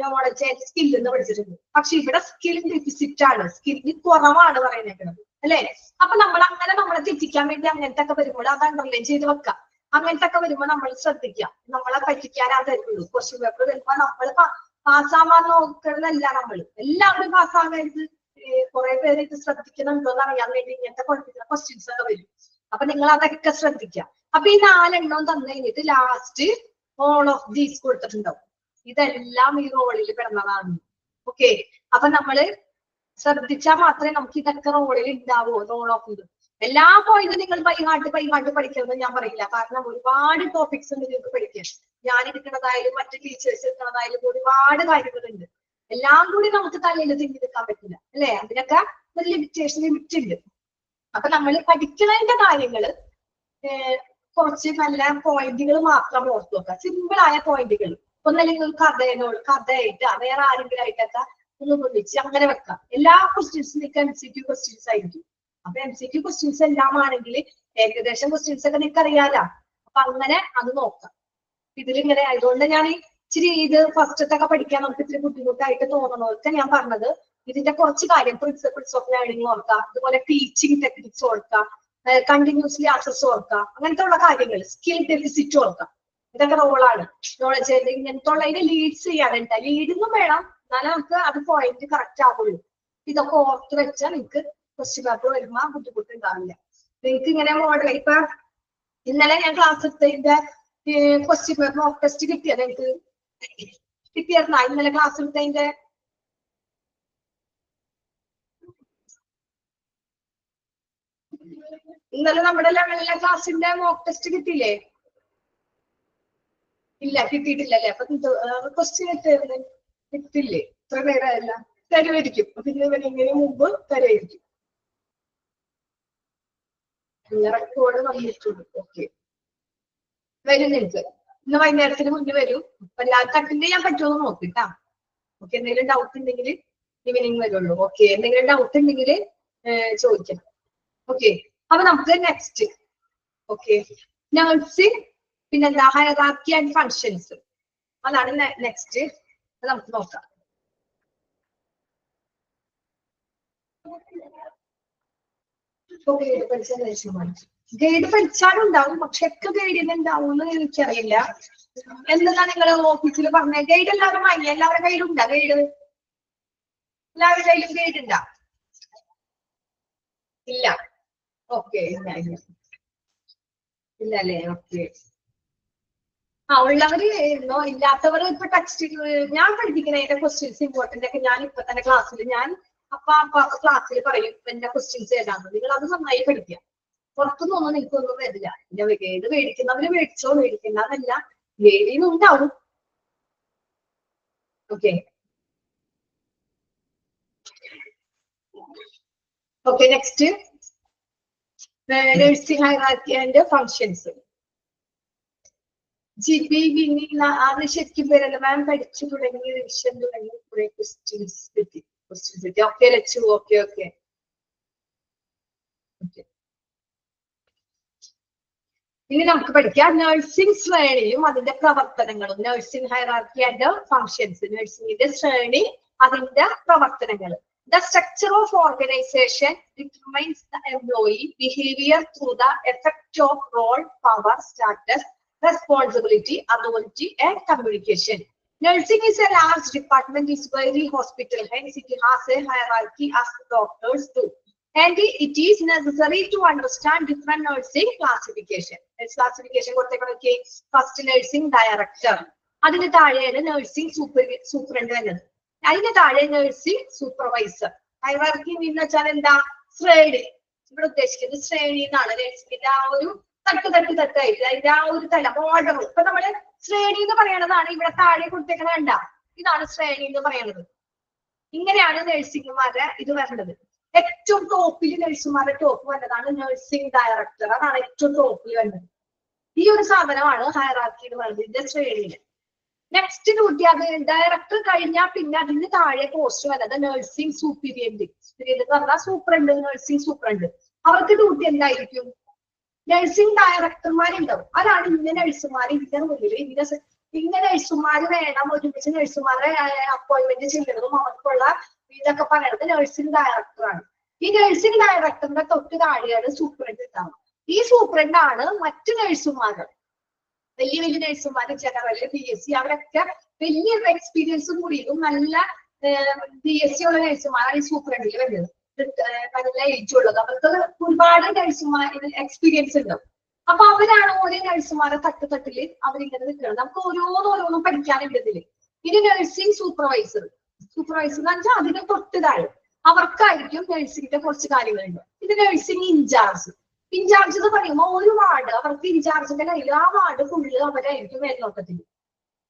നോളജ് ആൻഡ് സ്കിൽ എന്ന് പഠിച്ചിട്ടുണ്ട്. പക്ഷെ ഇവിടെ സ്കിൽ ഡെഫിസിറ്റ് ആണ്, സ്കില്ല് കുറവാണ് പറയുന്നത് അല്ലെ? അപ്പൊ നമ്മൾ അങ്ങനെ നമ്മളെ തെറ്റിക്കാൻ വേണ്ടി അങ്ങനത്തെ ഒക്കെ വരുമ്പോൾ അത് അണ്ടർലൈൻ ചെയ്ത് വെക്കാം. അങ്ങനത്തെ ഒക്കെ വരുമ്പോ നമ്മൾ ശ്രദ്ധിക്കാം, നമ്മളെ പറ്റിക്കാനാ തരുള്ളൂ. ക്വസ്റ്റ്യൻ പേപ്പർ വരുമ്പോ നമ്മൾ പാസ്സാവാൻ നോക്കുന്നതല്ല, നമ്മൾ എല്ലാവരും പാസ്സാകരുത്. കുറെ പേര് ഇത് ശ്രദ്ധിക്കുന്നുണ്ടോ എന്ന് അറിയാൻ വേണ്ടി ഇങ്ങനത്തെ പഠിപ്പിക്കുന്ന ക്വസ്റ്റ്യൻസ് ഒക്കെ വരും. അപ്പൊ നിങ്ങൾ അതൊക്കെ ശ്രദ്ധിക്കാം. അപ്പൊ ഈ 4 എണ്ണം തന്നു കഴിഞ്ഞിട്ട് ലാസ്റ്റ് ഓൾ ഓഫ് ദീസ് കൊടുത്തിട്ടുണ്ടാവും. ഇതെല്ലാം ഈ റോളിൽ കിടന്നതാണ്. ഓക്കെ, അപ്പൊ നമ്മള് ശ്രദ്ധിച്ചാൽ മാത്രമേ നമുക്ക് ഇതൊക്കെ റോളിൽ ഉണ്ടാവൂ. റോൾ ഓഫ് ഇത് എല്ലാ പോയിന്റും നിങ്ങൾ ബൈഹാർട്ട് പഠിക്കണമെന്ന് ഞാൻ പറയില്ല. കാരണം ഒരുപാട് ടോപ്പിക്സ് ഉണ്ട് നിങ്ങൾക്ക് പഠിക്കാൻ. ഞാൻ എടുക്കുന്നതായാലും മറ്റു ടീച്ചേഴ്സ് എടുക്കുന്നതായാലും ഒരുപാട് കാര്യങ്ങളുണ്ട്. എല്ലാം കൂടി നമുക്ക് തലയിൽ തിരിഞ്ഞെടുക്കാൻ പറ്റില്ല അല്ലെ? അതിനൊക്കെ ഒരു ലിമിറ്റ് ഉണ്ട്. അപ്പൊ നമ്മൾ പഠിക്കുന്നതിന്റെ കാര്യങ്ങള് കുറച്ച് നല്ല പോയിന്റുകൾ മാത്രം ഓർത്ത് വെക്കുക. സിമ്പിൾ ആയ പോയിന്റുകൾ, ഒന്നല്ലെങ്കിൽ കഥയായിട്ട് വേറെ ആരെങ്കിലും ആയിട്ടൊക്കെ ഒന്ന് ഒന്നിച്ച് അങ്ങനെ വെക്കാം. എല്ലാ ക്വസ്റ്റ്യൻസും നിങ്ങൾക്ക് MCQ ക്വസ്റ്റ്യൻസ് ആയിരിക്കും. അപ്പൊ MCQ ക്വസ്റ്റ്യൻസ് എല്ലാം ആണെങ്കിൽ ഏകദേശം ക്വസ്റ്റ്യൻസ് ഒക്കെ നിങ്ങൾക്ക് അറിയാലോ. അപ്പൊ അങ്ങനെ അത് നോക്കാം. ഇതിലിങ്ങനെ ആയതുകൊണ്ട് ഞാൻ ഇച്ചിരി ഇത് ഫസ്റ്റത്തൊക്കെ പഠിക്കാൻ നമുക്ക് ഇത്തിരി ബുദ്ധിമുട്ടായിട്ട് തോന്നണമൊക്കെ ഞാൻ പറഞ്ഞത്. ഇതിന്റെ കുറച്ച് കാര്യം പ്രിൻസിപ്പിൾസ് ഓഫ് ലേണിംഗ് ഓർക്കുക, അതുപോലെ ടീച്ചിങ് ടെക്നിക്സ് ഓർക്കുക, കണ്ടിന്യൂസ്ലി ആക്സസ് ഓർക്കുക, അങ്ങനത്തെ ഉള്ള കാര്യങ്ങൾ, സ്കിൽ ഡെഫിസിറ്റ് ഓർക്കുക. ഇതൊക്കെ റോളാണ്. നോളജ് ഇങ്ങനത്തെ ഉള്ളതിന് ലീഡ്സ് ചെയ്യാനുണ്ട്. ലീഡിങ്ങും വേണം, എന്നാലും നമുക്ക് അത് പോയിന്റ് കറക്റ്റ് ആവുള്ളൂ. ഇതൊക്കെ ഓർത്ത് വെച്ചാൽ നിങ്ങൾക്ക് ക്വസ്റ്റ്യൻ പേപ്പർ വരുമ്പോ ബുദ്ധിമുട്ടുണ്ടാവില്ല. നിങ്ങൾക്ക് ഇങ്ങനെ മോഡൽ ഇപ്പൊ ഇന്നലെ ഞാൻ ക്ലാസ് എടുത്തതിന്റെ ക്വസ്റ്റ്യൻ പേപ്പർ മോക്ക് ടെസ്റ്റ് കിട്ടിയത് എനിക്ക് കിട്ടിയിരുന്ന ഇന്നലെ ക്ലാസ് എടുത്തതിന്റെ ഇന്നലെ നമ്മുടെ ലെവലിലെ ക്ലാസ്സിന്റെ മോക്ക് ടെസ്റ്റ് കിട്ടിയില്ലേ? ഇല്ല, കിട്ടിയിട്ടില്ലല്ലേ? അപ്പൊ ക്വസ്റ്റ്യൻ കിട്ടില്ലേ? ഇത്ര പേരല്ല തരുമായിരിക്കും. പിന്നെ ഇവരിങ്ങനെ മുമ്പ് തരുമായിരിക്കും. റെക്കോർഡ് വന്നിട്ടുണ്ട്. ഓക്കെ, വരും നിങ്ങൾക്ക്. ഇന്ന് വൈകുന്നേരത്തിന് മുന്നേ വരും. അപ്പൊ എല്ലാവർക്കും അറ്റൻഡ് ചെയ്യാൻ പറ്റുമോ നോക്കിട്ടാ. ഓക്കെ, എന്തെങ്കിലും ഡൗട്ട് ഉണ്ടെങ്കിൽ ഈവനിങ് വരുള്ളൂ. ഓക്കെ, എന്തെങ്കിലും ഡൗട്ട് ഉണ്ടെങ്കിൽ ചോദിക്കണം. ഓക്കെ, അപ്പൊ നമുക്ക് നെക്സ്റ്റ്. ഓക്കെ, നഴ്സിംഗ് പിന്നെന്താ ഹയറാർക്കി ആൻഡ് ഫങ്ഷൻസ്, അതാണ് നെക്സ്റ്റ്. നമുക്ക് നോക്കാം. ഗൈഡ് പഠിച്ചാലും ഉണ്ടാവും, പക്ഷെ ഒക്കെ ഗൈഡിന് ഉണ്ടാവും എന്ന് എനിക്കറിയില്ല. എന്താ നിങ്ങൾ ഓഫീസിൽ പറഞ്ഞ ഗൈഡ് എല്ലാവരും വാങ്ങി, എല്ലാവരുടെ കയ്യിലും ഉണ്ടാ ഗൈഡ്? എല്ലാവരുടെ കയ്യിലും ഗൈഡ് ഉണ്ടാ? ഇല്ല. ഓക്കെ, ഇല്ല അല്ലേ? ഓക്കെ, ഉള്ളവര് ഇല്ലാത്തവർ ഇപ്പൊ ടെക്സ്റ്റ് ഞാൻ പഠിപ്പിക്കുന്നതിന്റെ ക്വസ്റ്റ്യൻസ് ഇമ്പോർട്ടന്റ് ഒക്കെ ഞാൻ ഇപ്പൊ തന്നെ ക്ലാസ്സിൽ ക്ലാസ്സിൽ പറയും എന്റെ ക്വസ്റ്റ്യൻസ് ഏതാണെന്ന്. നിങ്ങൾ അത് നന്നായി പഠിക്കുക. പുറത്തുനിന്നൊന്നും എനിക്കൊന്നും വരില്ല. ഗൈഡ് മേടിക്കുന്നവര് മേടിച്ചോ, മേടിക്കുന്നതല്ല ഗൈഡിൽ ഉണ്ടാവും. Okay, okay, next nursing hierarchy and functions. GP അത് ശരിക്കും പേരല്ല മാം. പഠിച്ചു തുടങ്ങി, റിവിഷൻ തുടങ്ങി, കുറെ ക്വസ്റ്റ്യൻസ് കിട്ടി. Okay Lachu, okay okay. ഇനി നമുക്ക് പഠിക്കാം നഴ്സിംഗ് ശ്രേണിയും അതിന്റെ പ്രവർത്തനങ്ങളും. നഴ്സിംഗ് ഹയറാർക്കി ആൻഡ് ഫങ്ഷൻസ്, നഴ്സിംഗിന്റെ ശ്രേണി അതിന്റെ പ്രവർത്തനങ്ങൾ. The structure of organization determines the employee behavior through the effect of role, power, status, responsibility, authority, and communication. Nursing is a large department, is very hospital, hence it has a hierarchy as doctors do. And it is necessary to understand different nursing classification. Classification കൊടുത്തേക്കണൊക്കെ first nursing director, അതിന് താഴെയാണ് nursing superintendent വരുന്നത്, അതിന് താഴെ nursing supervisor. Hierarchy എന്ന് വെച്ചാൽ എന്താ? ശ്രേണി. ഇവിടെ ഉദ്ദേശിക്കുന്നത് ശ്രേണി എന്നാണ്. നഴ്സിംഗിന്റെ ആ ഒരു തട്ടായിട്ട് അതിന്റെ ആ ഒരു തല ഓർഡർ. ഇപ്പൊ നമ്മള് ശ്രേണി എന്ന് പറയണതാണ് ഇവിടെ താഴെ കൊടുത്തേക്കണ കണ്ട, ഇതാണ് ശ്രേണി എന്ന് പറയണത്. ഇങ്ങനെയാണ് നഴ്സിംഗുമാരുടെ ഇത് വരേണ്ടത്. ഏറ്റവും ടോപ്പിൽ നഴ്സുമാരുടെ ടോപ്പ് വന്നതാണ് നഴ്സിംഗ് ഡയറക്ടർ, അതാണ് ഏറ്റവും ടോപ്പിൽ വരുന്നത്. ഈ ഒരു സാധനമാണ് ഹയറാർക്കി എന്ന് പറയുന്നത് ഇതിന്റെ ശ്രേണിയിൽ. നെക്സ്റ്റ് ഡ്യൂട്ടി അത് ഡയറക്ടർ കഴിഞ്ഞാൽ പിന്നെ അതിന് താഴെ പോസ്റ്റ് വന്നത് നഴ്സിംഗ് സൂപ്പീരിയന്റ്. എന്ന് പറഞ്ഞാൽ സൂപ്രണ്ട്, നഴ്സിംഗ് സൂപ്രണ്ട്. അവർക്ക് ഡ്യൂട്ടി എന്തായിരിക്കും? നഴ്സിംഗ് ഡയറക്ടർമാരുണ്ടാവും, അതാണ് ഇന്ന നഴ്സുമാർ ഇതിന്റെ മുന്നിൽ ഇന്ന നഴ്സുമാർ വേണം, ഒരുമിച്ച് നഴ്സുമാരെ അപ്പോയിന്റ്മെന്റ് ചെയ്യുന്നതും അവർക്കുള്ള ഇതൊക്കെ പറയുന്നത് നഴ്സിംഗ് ഡയറക്ടറാണ്. ഈ നഴ്സിംഗ് ഡയറക്ടറിന്റെ തൊട്ട് താഴെയാണ് സൂപ്രണ്ട് ഉണ്ടാവും. ഈ സൂപ്രണ്ടാണ് മറ്റു നഴ്സുമാർ, വലിയ വലിയ നഴ്സുമാര്, ജനറൽ, BSc, അവരൊക്കെ വലിയ എക്സ്പീരിയൻസും കൂടിയും നല്ല BSc ഉള്ള നഴ്സുമാരാണ് ഈ സൂപ്രണ്ടിൽ വരുന്നത്. നല്ല ഏജ് ഉള്ളത്, അവർക്ക് ഒരുപാട് നഴ്സുമാർ എക്സ്പീരിയൻസ് ഉണ്ടാവും. അപ്പൊ അവരാണ് ഓരോ നഴ്സുമാരെ തട്ടില് അവരിങ്ങനെ നിൽക്കുന്നത്. നമുക്ക് ഓരോന്നും പഠിക്കാനുണ്ട് ഇതില്. ഇനി നഴ്സിംഗ് സൂപ്പർവൈസർ എന്ന് വെച്ചാൽ അതിന് തൊട്ട് താഴെ അവർക്കായിരിക്കും നഴ്സിംഗിന്റെ കുറച്ച് കാര്യങ്ങളുണ്ട്. ഇത് നഴ്സിംഗ് ഇൻചാർജ് എന്ന് പറയുമ്പോൾ ഒരു വാർഡ് അവർക്ക് ഇൻചാർജിന്റെ കയ്യിൽ, ആ വാർഡ് ഫുള്ള് അവരായിരിക്കും മേൽനോട്ടത്തിൽ.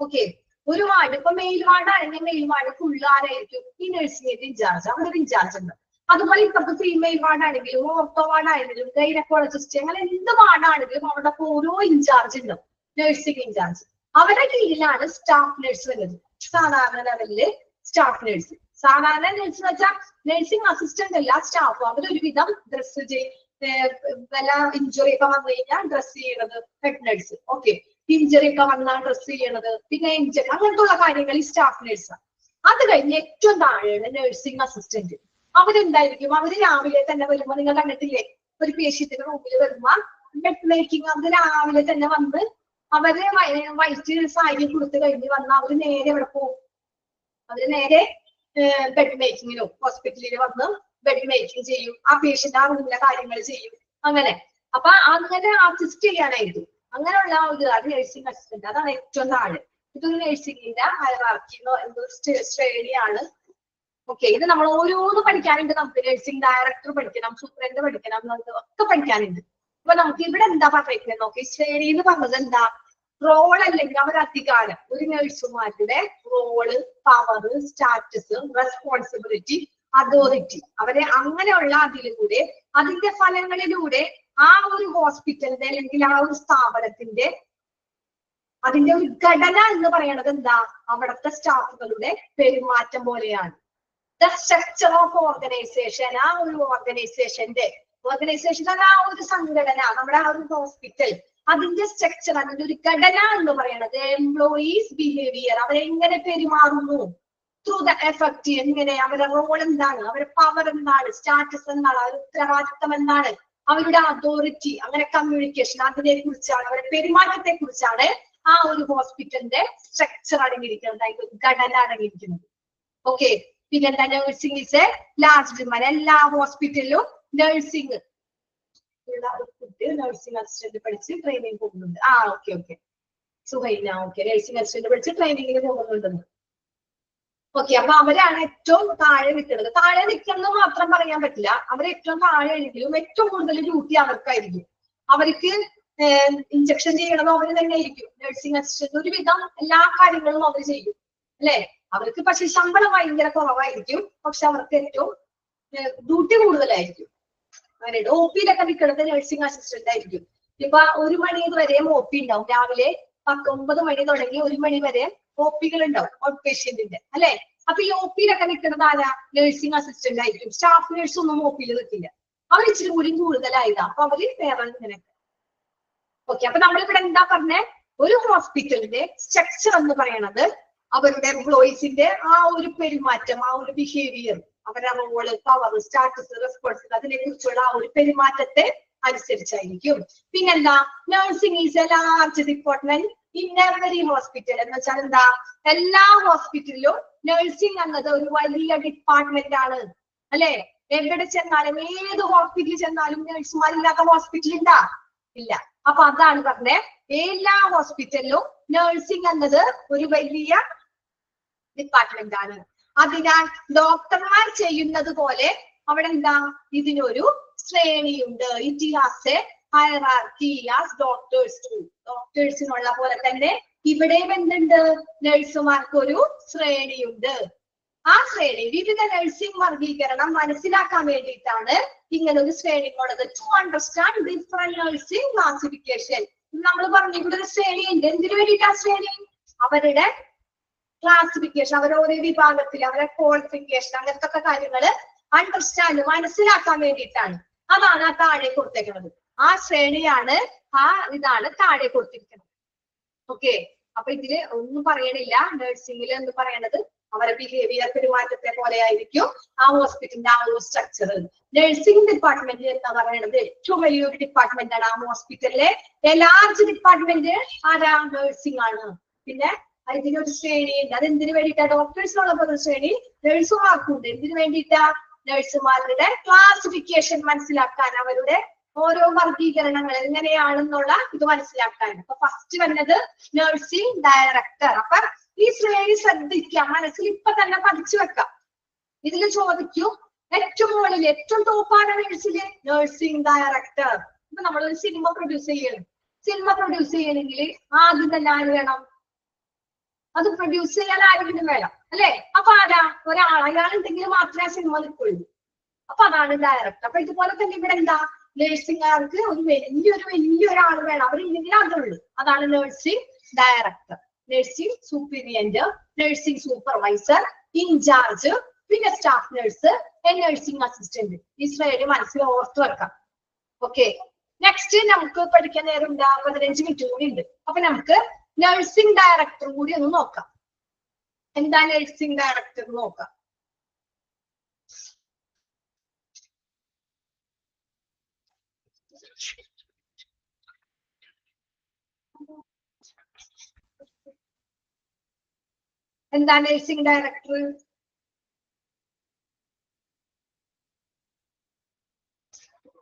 ഓക്കെ, ഒരു വാർഡ് ഇപ്പൊ മെയിൽ വാർഡ് ആണെങ്കിൽ മെയിൽ വാർഡ് ഫുള്ള് ആരായിരിക്കും? ഈ നഴ്സിംഗിന്റെ ഇൻചാർജ്, അവിടെ ഒരു ഇൻചാർജ് ഉണ്ട്. അതുപോലെ ഇപ്പത്തെ ഫീമെയിൽ വാർഡ് ആണെങ്കിലും ഓർത്തോ വാർഡ് ആണെങ്കിലും ഗൈനക്കോളജിസ്റ്റ്, അങ്ങനെ എന്ത് വാർഡ് ആണെങ്കിലും അവിടെ ഓരോ ഇൻചാർജ് ഉണ്ടാവും, നഴ്സിംഗ് ഇൻചാർജ്. അവരുടെ കീഴിലാണ് സ്റ്റാഫ് നഴ്സ് വരുന്നത്. സാധാരണ ലെവലില് സ്റ്റാഫ് നഴ്സ്. സാധാരണ നഴ്സ് എന്ന് വെച്ചാൽ നഴ്സിംഗ് അസിസ്റ്റന്റ് അല്ല, സ്റ്റാഫ്. അവരൊരുവിധം ഡ്രസ് വല്ല ഇഞ്ചുറി ഒക്കെ വന്നു കഴിഞ്ഞാൽ ഡ്രസ് ചെയ്യണത് ഹെഡ് നഴ്സ്. ഓക്കെ, ഇഞ്ചുറി ഒക്കെ വന്നാൽ ഡ്രസ് ചെയ്യണത്, പിന്നെ അങ്ങനത്തെ ഉള്ള കാര്യങ്ങൾ ഈ സ്റ്റാഫ് നഴ്സാണ്. അത് കഴിഞ്ഞ് ഏറ്റവും താഴെയാണ് നഴ്സിംഗ് അസിസ്റ്റന്റ്. അവരെന്തായിരിക്കും? അവര് രാവിലെ തന്നെ വരുമ്പോ, നിങ്ങൾ കണ്ടിട്ടില്ലേ ഒരു പേഷ്യന്റിന്റെ റൂമിൽ വരുമ്പോ ബെഡ് മേക്കിംഗ്, അവര് രാവിലെ തന്നെ വന്ന് അവര് വൈറ്റ് സാരി കൊടുത്ത് കഴിഞ്ഞ് വന്ന് അവര് നേരെ എവിടെ പോകും? അവര് നേരെ ബെഡ് മേക്കിങ്ങിനോ ഹോസ്പിറ്റലിൽ വന്ന് ബെഡ് മേക്കിംഗ് ചെയ്യും, ആ പേഷ്യന്റ് ആ റൂമിലെ കാര്യങ്ങൾ ചെയ്യും. അങ്ങനെ അപ്പൊ അങ്ങനെ അസിസ്റ്റ് ചെയ്യാനായിരിക്കും. അങ്ങനെയുള്ള ഒരു നഴ്സിംഗ് അസിസ്റ്റന്റ്, അതാണ് ഏറ്റവും താഴെ. ഇതൊരു നഴ്സിംഗിന്റെ ഹയറാർക്കിന്നോ എന്തോ ശ്രേണിയാണ്. ഓക്കെ, ഇത് നമ്മൾ ഓരോന്ന് പഠിക്കാനുണ്ട്. നമുക്ക് നഴ്സിംഗ് ഡയറക്ടർ പഠിക്കണം, സൂപ്രണ്ട് പഠിക്കണം, ഒക്കെ പഠിക്കാനുണ്ട്. അപ്പൊ നമുക്ക് ഇവിടെ എന്താ പറയുന്നത് നോക്കി. ശ്രേണി എന്ന് പറഞ്ഞത് എന്താ? റോൾ അല്ലെങ്കിൽ അവരുടെ അധികാരം. ഒരു നഴ്സുമാരുടെ role, power, status, responsibility, authority, അവരെ അങ്ങനെയുള്ള അതിലൂടെ അതിന്റെ ഫലങ്ങളിലൂടെ ആ ഒരു ഹോസ്പിറ്റലിന്റെ അല്ലെങ്കിൽ ആ ഒരു സ്ഥാപനത്തിന്റെ അതിന്റെ ഒരു ഘടന എന്ന് പറയുന്നത് എന്താ? അവിടുത്തെ സ്റ്റാഫുകളുടെ പെരുമാറ്റം പോലെയാണ്. ദ സ്ട്രക്ചർ ഓഫ് ഓർഗനൈസേഷൻ, ആ ഒരു ഓർഗനൈസേഷന്റെ ആ ഒരു സംഘടന, നമ്മുടെ ആ ഒരു ഹോസ്പിറ്റൽ, അതിന്റെ സ്ട്രക്ചർ, അതിന്റെ ഒരു ഘടന എന്ന് പറയുന്നത് എംപ്ലോയീസ് ബിഹേവിയർ, അവരെങ്ങനെ പെരുമാറുന്നു, ത്രൂ ദ എഫക്ട്, എങ്ങനെ, അവരുടെ റോൾ എന്താണ്, അവരുടെ പവർ എന്താണ്, സ്റ്റാറ്റസ് എന്താണ്, അവരുടെ ഉത്തരവാദിത്തം എന്താണ്, അവരുടെ അതോറിറ്റി, അങ്ങനെ കമ്മ്യൂണിക്കേഷൻ, അതിനെ കുറിച്ചാണ്, അവരുടെ പെരുമാറ്റത്തെ കുറിച്ചാണ് ആ ഒരു ഹോസ്പിറ്റലിന്റെ സ്ട്രക്ചർ അടങ്ങിയിരിക്കുന്നത്, അതിന്റെ ഘടന അടങ്ങിയിരിക്കുന്നത്. ഓക്കെ. പിന്നെന്താ? Nursing is A large demand. എല്ലാ ഹോസ്പിറ്റലിലും നഴ്സിംഗ് ഉള്ള ഒരു കുട്ടി നഴ്സിംഗ് അസിസ്റ്റന്റ് പഠിച്ച് ട്രെയിനിങ് പോകുന്നുണ്ട്. Okay Suhaina, okay, nursing assistant പഠിച്ച് ട്രെയിനിങ്ങിന് പോകുന്നുണ്ടെന്ന്. ഓക്കെ. അപ്പൊ അവരാണ് ഏറ്റവും താഴെ നിൽക്കുന്നത്. താഴെ നിൽക്കുന്നത് മാത്രം പറയാൻ പറ്റില്ല, അവർ ഏറ്റവും താഴെ ആണെങ്കിലും ഏറ്റവും കൂടുതൽ ഡ്യൂട്ടി അവർക്കായിരിക്കും. അവർക്ക് ഇഞ്ചക്ഷൻ ചെയ്യണത് അവർ തന്നെ ആയിരിക്കും. നഴ്സിംഗ് അസിസ്റ്റന്റ് ഒരുവിധം എല്ലാ കാര്യങ്ങളും അവർ ചെയ്യും, അല്ലെ? അവർക്ക് പക്ഷെ ശമ്പളം ഭയങ്കര കുറവായിരിക്കും, പക്ഷെ അവർക്ക് ഏറ്റവും ഡ്യൂട്ടി കൂടുതലായിരിക്കും. അങ്ങനെ OP യിലൊക്കെ നിൽക്കുന്നത് നഴ്സിംഗ് അസിസ്റ്റന്റ് ആയിരിക്കും. ഇപ്പൊ 1 മണി വരെ OP ഉണ്ടാവും. രാവിലെ 9 മണി തുടങ്ങി 1 മണി വരെ OPകൾ ഉണ്ടാവും, ഔട്ട് പേഷ്യന്റിന്റെ, അല്ലെ? അപ്പൊ ഈ OP യിലൊക്കെ നിൽക്കുന്നത് ആരാ? നഴ്സിംഗ് അസിസ്റ്റന്റ് ആയിരിക്കും. സ്റ്റാഫ് നഴ്സ് ഒന്നും OP യിൽ നിൽക്കില്ല, അവർ ഇച്ചിരി കൂടി കൂടുതലായതാ. അപ്പൊ അവര് വേറെ ഇങ്ങനെ. ഓക്കെ. അപ്പൊ നമ്മളിവിടെ എന്താ പറഞ്ഞേ? ഒരു ഹോസ്പിറ്റലിന്റെ സ്ട്രക്ചർ എന്ന് പറയുന്നത് അവരുടെ എംപ്ലോയീസിന്റെ ആ ഒരു പെരുമാറ്റം, ആ ഒരു ബിഹേവിയർ, അവരുടെ റോള്, പവർ, സ്റ്റാറ്റസ്, റെസ്പോൺസിബിലിറ്റി, അതിനെ കുറിച്ചുള്ള ആ ഒരു പെരുമാറ്റത്തെ അനുസരിച്ചായിരിക്കും. പിന്നെന്താ? Nursing is A large department in every hospital. എന്ന് വെച്ചാൽ എന്താ? എല്ലാ ഹോസ്പിറ്റലിലും നഴ്സിംഗ് എന്നത് ഒരു വലിയ ഡിപ്പാർട്ട്മെന്റ് ആണ്, അല്ലെ? എവിടെ ചെന്നാലും, ഏത് ഹോസ്പിറ്റലിൽ ചെന്നാലും നഴ്സുമാരില്ലാത്ത ഹോസ്പിറ്റൽ ഉണ്ടാ? ഇല്ല. അപ്പൊ അതാണ് പറഞ്ഞേ, എല്ലാ ഹോസ്പിറ്റലിലും നഴ്സിംഗ് എന്നത് ഒരു വലിയ ഡിപ്പാർട്ട്മെന്റ് ആണ്. അതിനാൽ ഡോക്ടർമാർ ചെയ്യുന്നത് പോലെ അവിടെ എന്താ? ഇതിനൊരു ശ്രേണിയുണ്ട്. It has a hierarchy as doctors too. ഡോക്ടേഴ്സിനുള്ള പോലെ തന്നെ ഇവിടെയും എന്തുണ്ട്? നഴ്സുമാർക്ക് ഒരു ശ്രേണിയുണ്ട്. ആ ശ്രേണി, വിവിധ നഴ്സിംഗ് വർഗീകരണം മനസ്സിലാക്കാൻ വേണ്ടിയിട്ടാണ് ഇങ്ങനെ ഒരു ശ്രേണി ഉള്ളത്. To understand different nursing classification. നമ്മൾ പറഞ്ഞു ഇവിടെ ഒരു ശ്രേണി ഉണ്ട്. എന്തിനു വേണ്ടിയിട്ടാ ശ്രേണി? അവരുടെ ക്ലാസിഫിക്കേഷൻ, അവരോരോ വിഭാഗത്തിൽ അവരുടെ ക്വാളിഫിക്കേഷൻ, അങ്ങനത്തെ ഒക്കെ കാര്യങ്ങൾ അണ്ടർസ്റ്റാൻഡ്, മനസ്സിലാക്കാൻ വേണ്ടിയിട്ടാണ്. അതാണ് ആ താഴെ കൊടുത്തേക്കുന്നത്. ആ ശ്രേണിയാണ്, ഇതാണ് താഴെ കൊടുത്തിരിക്കുന്നത്. ഓക്കെ. അപ്പൊ ഇതില് ഒന്നും പറയണില്ല. നഴ്സിംഗിൽ എന്ന് പറയണത് അവരുടെ ബിഹേവിയർ, പെരുമാറ്റത്തെ പോലെ ആയിരിക്കും ആ ഹോസ്പിറ്റലിന്റെ ആ ഒരു സ്ട്രക്ചർ. നഴ്സിംഗ് ഡിപ്പാർട്ട്മെന്റ് എന്ന് പറയുന്നത് ഏറ്റവും വലിയൊരു ഡിപ്പാർട്ട്മെന്റ് ആണ് ആ ഹോസ്പിറ്റലിലെ. ലാർജ് ഡിപ്പാർട്ട്മെന്റ് ആരാ? നഴ്സിംഗ് ആണ്. പിന്നെ ഇതിനൊരു ശ്രേണിയുണ്ട്. അത് എന്തിനു വേണ്ടിയിട്ടാ? ഡോക്ടേഴ്സിനുള്ള ഒരു ശ്രേണി നഴ്സുമാർക്കുണ്ട്. എന്തിനു വേണ്ടിയിട്ടാ? നഴ്സുമാരുടെ ക്ലാസിഫിക്കേഷൻ മനസ്സിലാക്കാൻ, അവരുടെ ഓരോ വർഗീകരണങ്ങൾ എങ്ങനെയാണെന്നുള്ള ഇത് മനസ്സിലാക്കാൻ. അപ്പൊ ഫസ്റ്റ് വരുന്നത് നഴ്സിംഗ് ഡയറക്ടർ. അപ്പൊ ഈ ശ്രേണി ശ്രദ്ധിക്കാം, മനസ്സിൽ ഇപ്പൊ തന്നെ പഠിച്ചു വെക്കാം. ഇതിൽ ചോദിക്കും ഏറ്റവും മുകളിൽ ഏറ്റവും ടോപ്പാണ് നഴ്സില് നഴ്സിംഗ് ഡയറക്ടർ. ഇപ്പൊ നമ്മളൊരു സിനിമ പ്രൊഡ്യൂസ് ചെയ്യണം. സിനിമ പ്രൊഡ്യൂസ് ചെയ്യണമെങ്കിൽ ആദ്യം തന്നെ ആര് വേണം? അത് പ്രൊഡ്യൂസ് ചെയ്യാൻ ആരെങ്കിലും വേണം, അല്ലെ? അപ്പൊ ആരാ? അയാളുണ്ടെങ്കിൽ മാത്രമേ ആ സിനിമ നിൽക്കുള്ളൂ. അപ്പൊ അതാണ് ഡയറക്ടർ. അപ്പൊ ഇതുപോലെ തന്നെ ഇവിടെ എന്താ? നഴ്സിംഗുകാർക്ക് ഒരു വലിയൊരാൾ വേണം, അവരില്ലെങ്കിൽ അതുള്ളൂ. അതാണ് നഴ്സിംഗ് ഡയറക്ടർ. നഴ്സിംഗ് സൂപ്പീരിയന്റ്, നഴ്സിംഗ് സൂപ്പർവൈസർ, ഇൻചാർജ്, പിന്നെ സ്റ്റാഫ് നഴ്സ്, നഴ്സിംഗ് അസിസ്റ്റന്റ്. ഈ ശ്രേണി മനസ്സിൽ ഓർത്തു വെക്കാം. ഓക്കെ. നെക്സ്റ്റ് നമുക്ക് പഠിക്കാൻ നേരം ഉണ്ടാ 15 മിനിറ്റ് കൂടി ഉണ്ട്. അപ്പൊ നമുക്ക് നഴ്സിംഗ് ഡയറക്ടർ കൂടി ഒന്ന് നോക്കാം. എന്താ നഴ്സിംഗ് ഡയറക്ടർ നോക്കാം. എന്താ nursing director?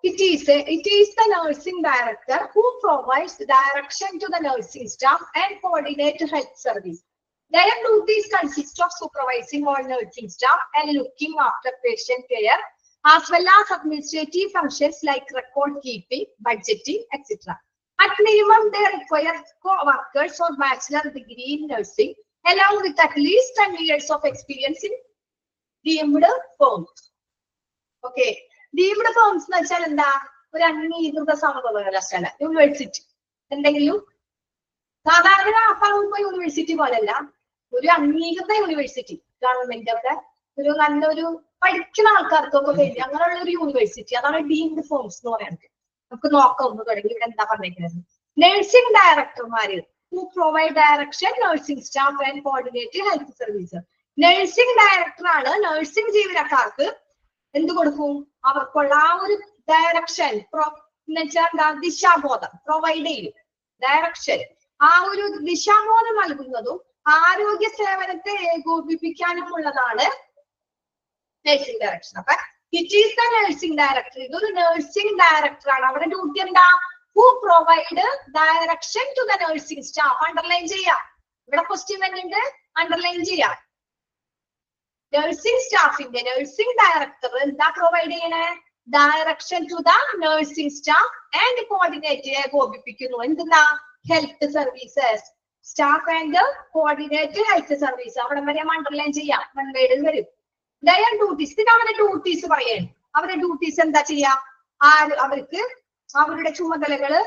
It is the nursing director who provides direction to the nursing staff and coordinate health service. Their duties consist of supervising all nursing staff and looking after patient care, as well as administrative functions like record keeping, budgeting, etc. At minimum, they require co-workers or bachelor degree in nursing, along with at least 10 years of experience in deemed firms. Okay. Deemed firms എന്ന് വെച്ചാൽ എന്താ? ഒരു അംഗീകൃത സർവകലാശാല, university. എന്തെങ്കിലും സാധാരണ വകുപ്പ് university പോലല്ല, ഒരു അംഗീകൃത യൂണിവേഴ്സിറ്റി, ഗവൺമെന്റ് ഒക്കെ ഒരു നല്ലൊരു പഠിക്കുന്ന ആൾക്കാർക്കൊക്കെ വേണ്ടി അങ്ങനെയുള്ള ഒരു യൂണിവേഴ്സിറ്റി, അതാണ് ഡീംഡ് ഫോംസ് എന്ന് പറയുന്നത്. നമുക്ക് നോക്കാം ഒന്ന് തുടങ്ങി ഇവിടെ എന്താ പറഞ്ഞിരിക്കുന്നത്. നഴ്സിംഗ് ഡയറക്ടർമാര് who provide direction, nursing staff and coordinate health services. Nursing director ആണ് നഴ്സിംഗ് ജീവനക്കാർക്ക് എന്ത് കൊടുക്കും, അവർക്കുള്ള ആ ഒരു ഡയറക്ഷൻ എന്നുവെച്ചാൽ ദിശാബോധം പ്രൊവൈഡ് ചെയ്യും. ഡയറക്ഷൻ ആ ഒരു ദിശാബോധം നൽകുന്നതും ആരോഗ്യ സേവനത്തെ ഏകോപിപ്പിക്കാനുമുള്ളതാണ് നഴ്സിംഗ് ഡയറക്ഷൻ. അപ്പൊ it is the nursing director, ഇതൊരു നഴ്സിംഗ് ഡയറക്ടർ ആണ്. അവരുടെ ഡ്യൂട്ടി എന്താ, who provide direction to the nursing staff. Underline ചെയ്യാം, ഇവിടെ ക്വസ്റ്റ്യൻ വരുന്നുണ്ട്, അണ്ടർലൈൻ ചെയ്യാം. നഴ്സിംഗ് സ്റ്റാഫിന്റെ നഴ്സിംഗ് ഡയറക്ടർ എന്താ പ്രൊവൈഡ് ചെയ്യണേ, direction to the nursing staff and coordinate, ഏകോപിപ്പിക്കുന്നു എന്തെന്നാ, health services, staff and coordinate health service. അവിടെ വരെ അണ്ടർലൈൻ ചെയ്യാം, വൺവേഡിൽ വരും. ഡയർ ഡ്യൂട്ടീസ്, ഇത് അവരുടെ ഡ്യൂട്ടീസ് പറയാണ്. അവരുടെ ഡ്യൂട്ടീസ് എന്താ ചെയ്യാം, അവർക്ക് അവരുടെ ചുമതലകള്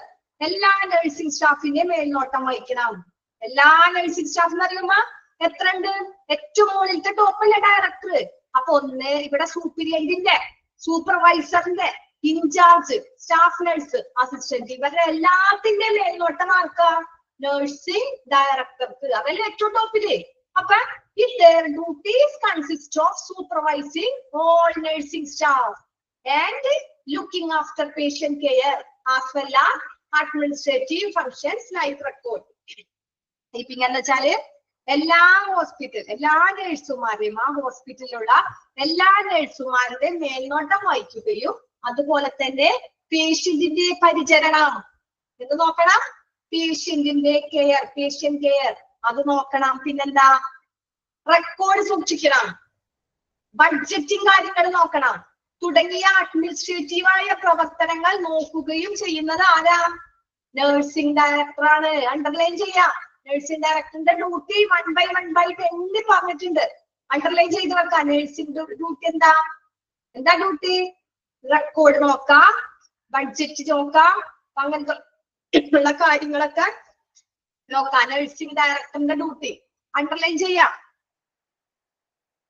എല്ലാ നഴ്സിംഗ് സ്റ്റാഫിന്റെ മേൽനോട്ടം വഹിക്കണം. എല്ലാ നഴ്സിംഗ് സ്റ്റാഫ് എന്ന് പറയുമ്പോ എത്ര ഉണ്ട്, ഏറ്റവും മുകളിലത്തെ ടോപ്പിലെ ഡയറക്ടർ. അപ്പൊ ഒന്ന് ഇവിടെ സൂപ്പീരിയന്റിന്റെ, സൂപ്പർവൈസറിന്റെ, ഇൻചാർജ്, സ്റ്റാഫ് നഴ്സ്, അസിസ്റ്റന്റ്, ഇവരുടെ എല്ലാത്തിന്റെ മേൽനോട്ടം ആർക്കാ, നഴ്സിംഗ് ഡയറക്ടർക്ക്. അതല്ലേ ഏറ്റവും ടോപ്പില്. അപ്പൊ if their duties consist of supervising all nursing staff and looking after patient care as well as administrative functions like record keeping എന്ന് വെച്ചാല് എല്ലാ ഹോസ്പിറ്റൽ, എല്ലാ നഴ്സുമാരെയും ആ ഹോസ്പിറ്റലിലുള്ള എല്ലാ നഴ്സുമാരുടെ മേൽനോട്ടം വഹിക്കുകയും അതുപോലെ തന്നെ പേഷ്യന്റിന്റെ പരിചരണം എന്ന് നോക്കണം, പേഷ്യന്റിന്റെ കെയർ, പേഷ്യന്റ് കെയർ അത് നോക്കണം. പിന്നെന്താ, റെക്കോർഡ് സൂക്ഷിക്കണം, ബഡ്ജറ്റിംഗ് കാര്യങ്ങൾ നോക്കണം തുടങ്ങിയ അഡ്മിനിസ്ട്രേറ്റീവായ പ്രവർത്തനങ്ങൾ നോക്കുകയും ചെയ്യുന്നത് ആരാ, നഴ്സിംഗ് ഡയറക്ടറാണ്. അണ്ടർലൈൻ ചെയ്യാം, നഴ്സിംഗ് ഡയറക്ടറിന്റെ ഡ്യൂട്ടി 1 by 10 പറഞ്ഞിട്ടുണ്ട്, അണ്ടർലൈൻ ചെയ്ത് വെക്കാം. നഴ്സിംഗ് ഡ്യൂട്ടി എന്താ ഡ്യൂട്ടി, റെക്കോർഡ് നോക്കാം, ബഡ്ജറ്റ് നോക്കാം, അങ്ങനത്തെ ഉള്ള കാര്യങ്ങളൊക്കെ നോക്കാം. നഴ്സിംഗ് ഡയറക്ടറിന്റെ ഡ്യൂട്ടി അണ്ടർലൈൻ ചെയ്യാം.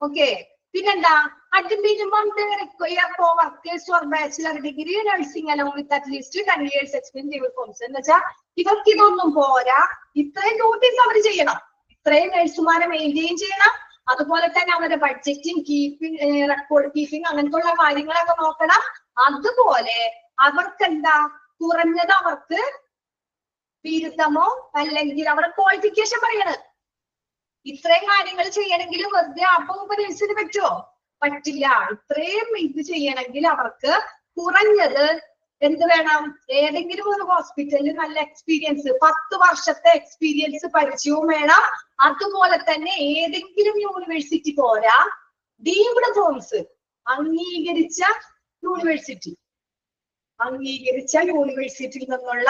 ഓക്കെ, പിന്നെന്താ, at minimum they require for workers or bachelor degree nursing along with at least 10 years experience in course. എന്ന് വെച്ചാൽ ഇവർക്ക് ഇതൊന്നും പോരാ, ഇത്രയും ഡ്യൂട്ടീസ് അവർ ചെയ്യണം, ഇത്രയും നഴ്സുമാരെ മെയിൻറ്റെയിൻ ചെയ്യണം, അതുപോലെ തന്നെ അവരുടെ ബഡ്ജറ്റിംഗ്, കീപ്പിംഗ്, റെക്കോർഡ് കീപ്പിംഗ് അങ്ങനത്തെ ഉള്ള കാര്യങ്ങളൊക്കെ നോക്കണം. അതുപോലെ അവർക്ക് എന്താ, കുറഞ്ഞത് അവർക്ക് ബിരുദമോ അല്ലെങ്കിൽ അവരുടെ ക്വാളിഫിക്കേഷൻ പറയണം. ഇത്രയും കാര്യങ്ങൾ ചെയ്യണമെങ്കിൽ വെറുതെ അപ്പം നഴ്സിന് പറ്റുമോ, പറ്റില്ല. ഇത്രയും ഇത് ചെയ്യണമെങ്കിൽ അവർക്ക് കുറഞ്ഞത് എന്ത് വേണം, ഏതെങ്കിലും ഒരു ഹോസ്പിറ്റലിൽ നല്ല എക്സ്പീരിയൻസ്, 10 വർഷത്തെ എക്സ്പീരിയൻസ് പരിചയവും വേണം. അതുപോലെ തന്നെ ഏതെങ്കിലും യൂണിവേഴ്സിറ്റി പോരാ, ഡീംഡ് ഫോംസ്, അംഗീകരിച്ച യൂണിവേഴ്സിറ്റിയിൽ നിന്നുള്ള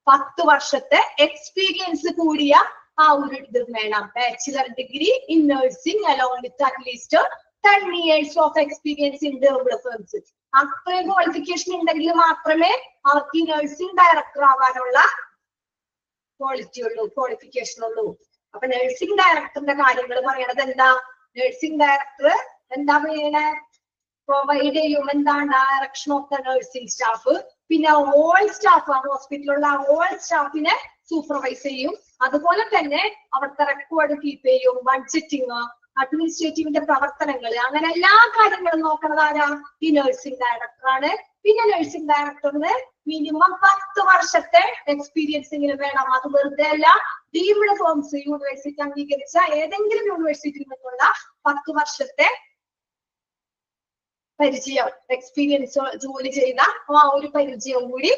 10 വർഷത്തെ എക്സ്പീരിയൻസ് കൂടിയ ആ ഒരു ഇത് വേണം. Bachelor degree in nursing along with at least 10 years of experience in deemed firms. അത്രയും ക്വാളിഫിക്കേഷൻ ഉണ്ടെങ്കിൽ മാത്രമേ അവർക്ക് ഈ നഴ്സിംഗ് ഡയറക്ടർ ആവാനുള്ള ക്വാളിഫിക്കേഷൻ ഉള്ളൂ. അപ്പൊ നഴ്സിംഗ് ഡയറക്ടറിന്റെ കാര്യങ്ങൾ പറയണത് എന്താ, നഴ്സിംഗ് ഡയറക്ടർ എന്താ ചെയ്യണേ, പ്രൊവൈഡ് ചെയ്യും എന്താ, direction of the nursing staff. പിന്നെ ഓൾ സ്റ്റാഫ്, ആ ഹോസ്പിറ്റലിലുള്ള ഓൾ സ്റ്റാഫിനെ സൂപ്പർവൈസ് ചെയ്യും. അതുപോലെ തന്നെ അവിടുത്തെ റെക്കോർഡ് കീപ്പ് ചെയ്യും, ബഡ്ജറ്റിങ്, അഡ്മിനിസ്ട്രേറ്റീവിന്റെ പ്രവർത്തനങ്ങൾ, അങ്ങനെ എല്ലാ കാര്യങ്ങളും നോക്കുന്നത് ആരാ, ഈ നഴ്സിംഗ് ഡയറക്ടറാണ്. പിന്നെ നഴ്സിംഗ് ഡയറക്ടറിന് മിനിമം 10 വർഷത്തെ എക്സ്പീരിയൻസ് എങ്കിലും വേണം. അത് വെറുതെ അല്ല, ഡീംഡ് ഫോംസ്, യൂണിവേഴ്സിറ്റി അംഗീകരിച്ച ഏതെങ്കിലും യൂണിവേഴ്സിറ്റിയിൽ നിന്നുള്ള 10 വർഷത്തെ പരിചയം, എക്സ്പീരിയൻസ്, ജോലി ചെയ്ത ആ ഒരു പരിചയം കൂടി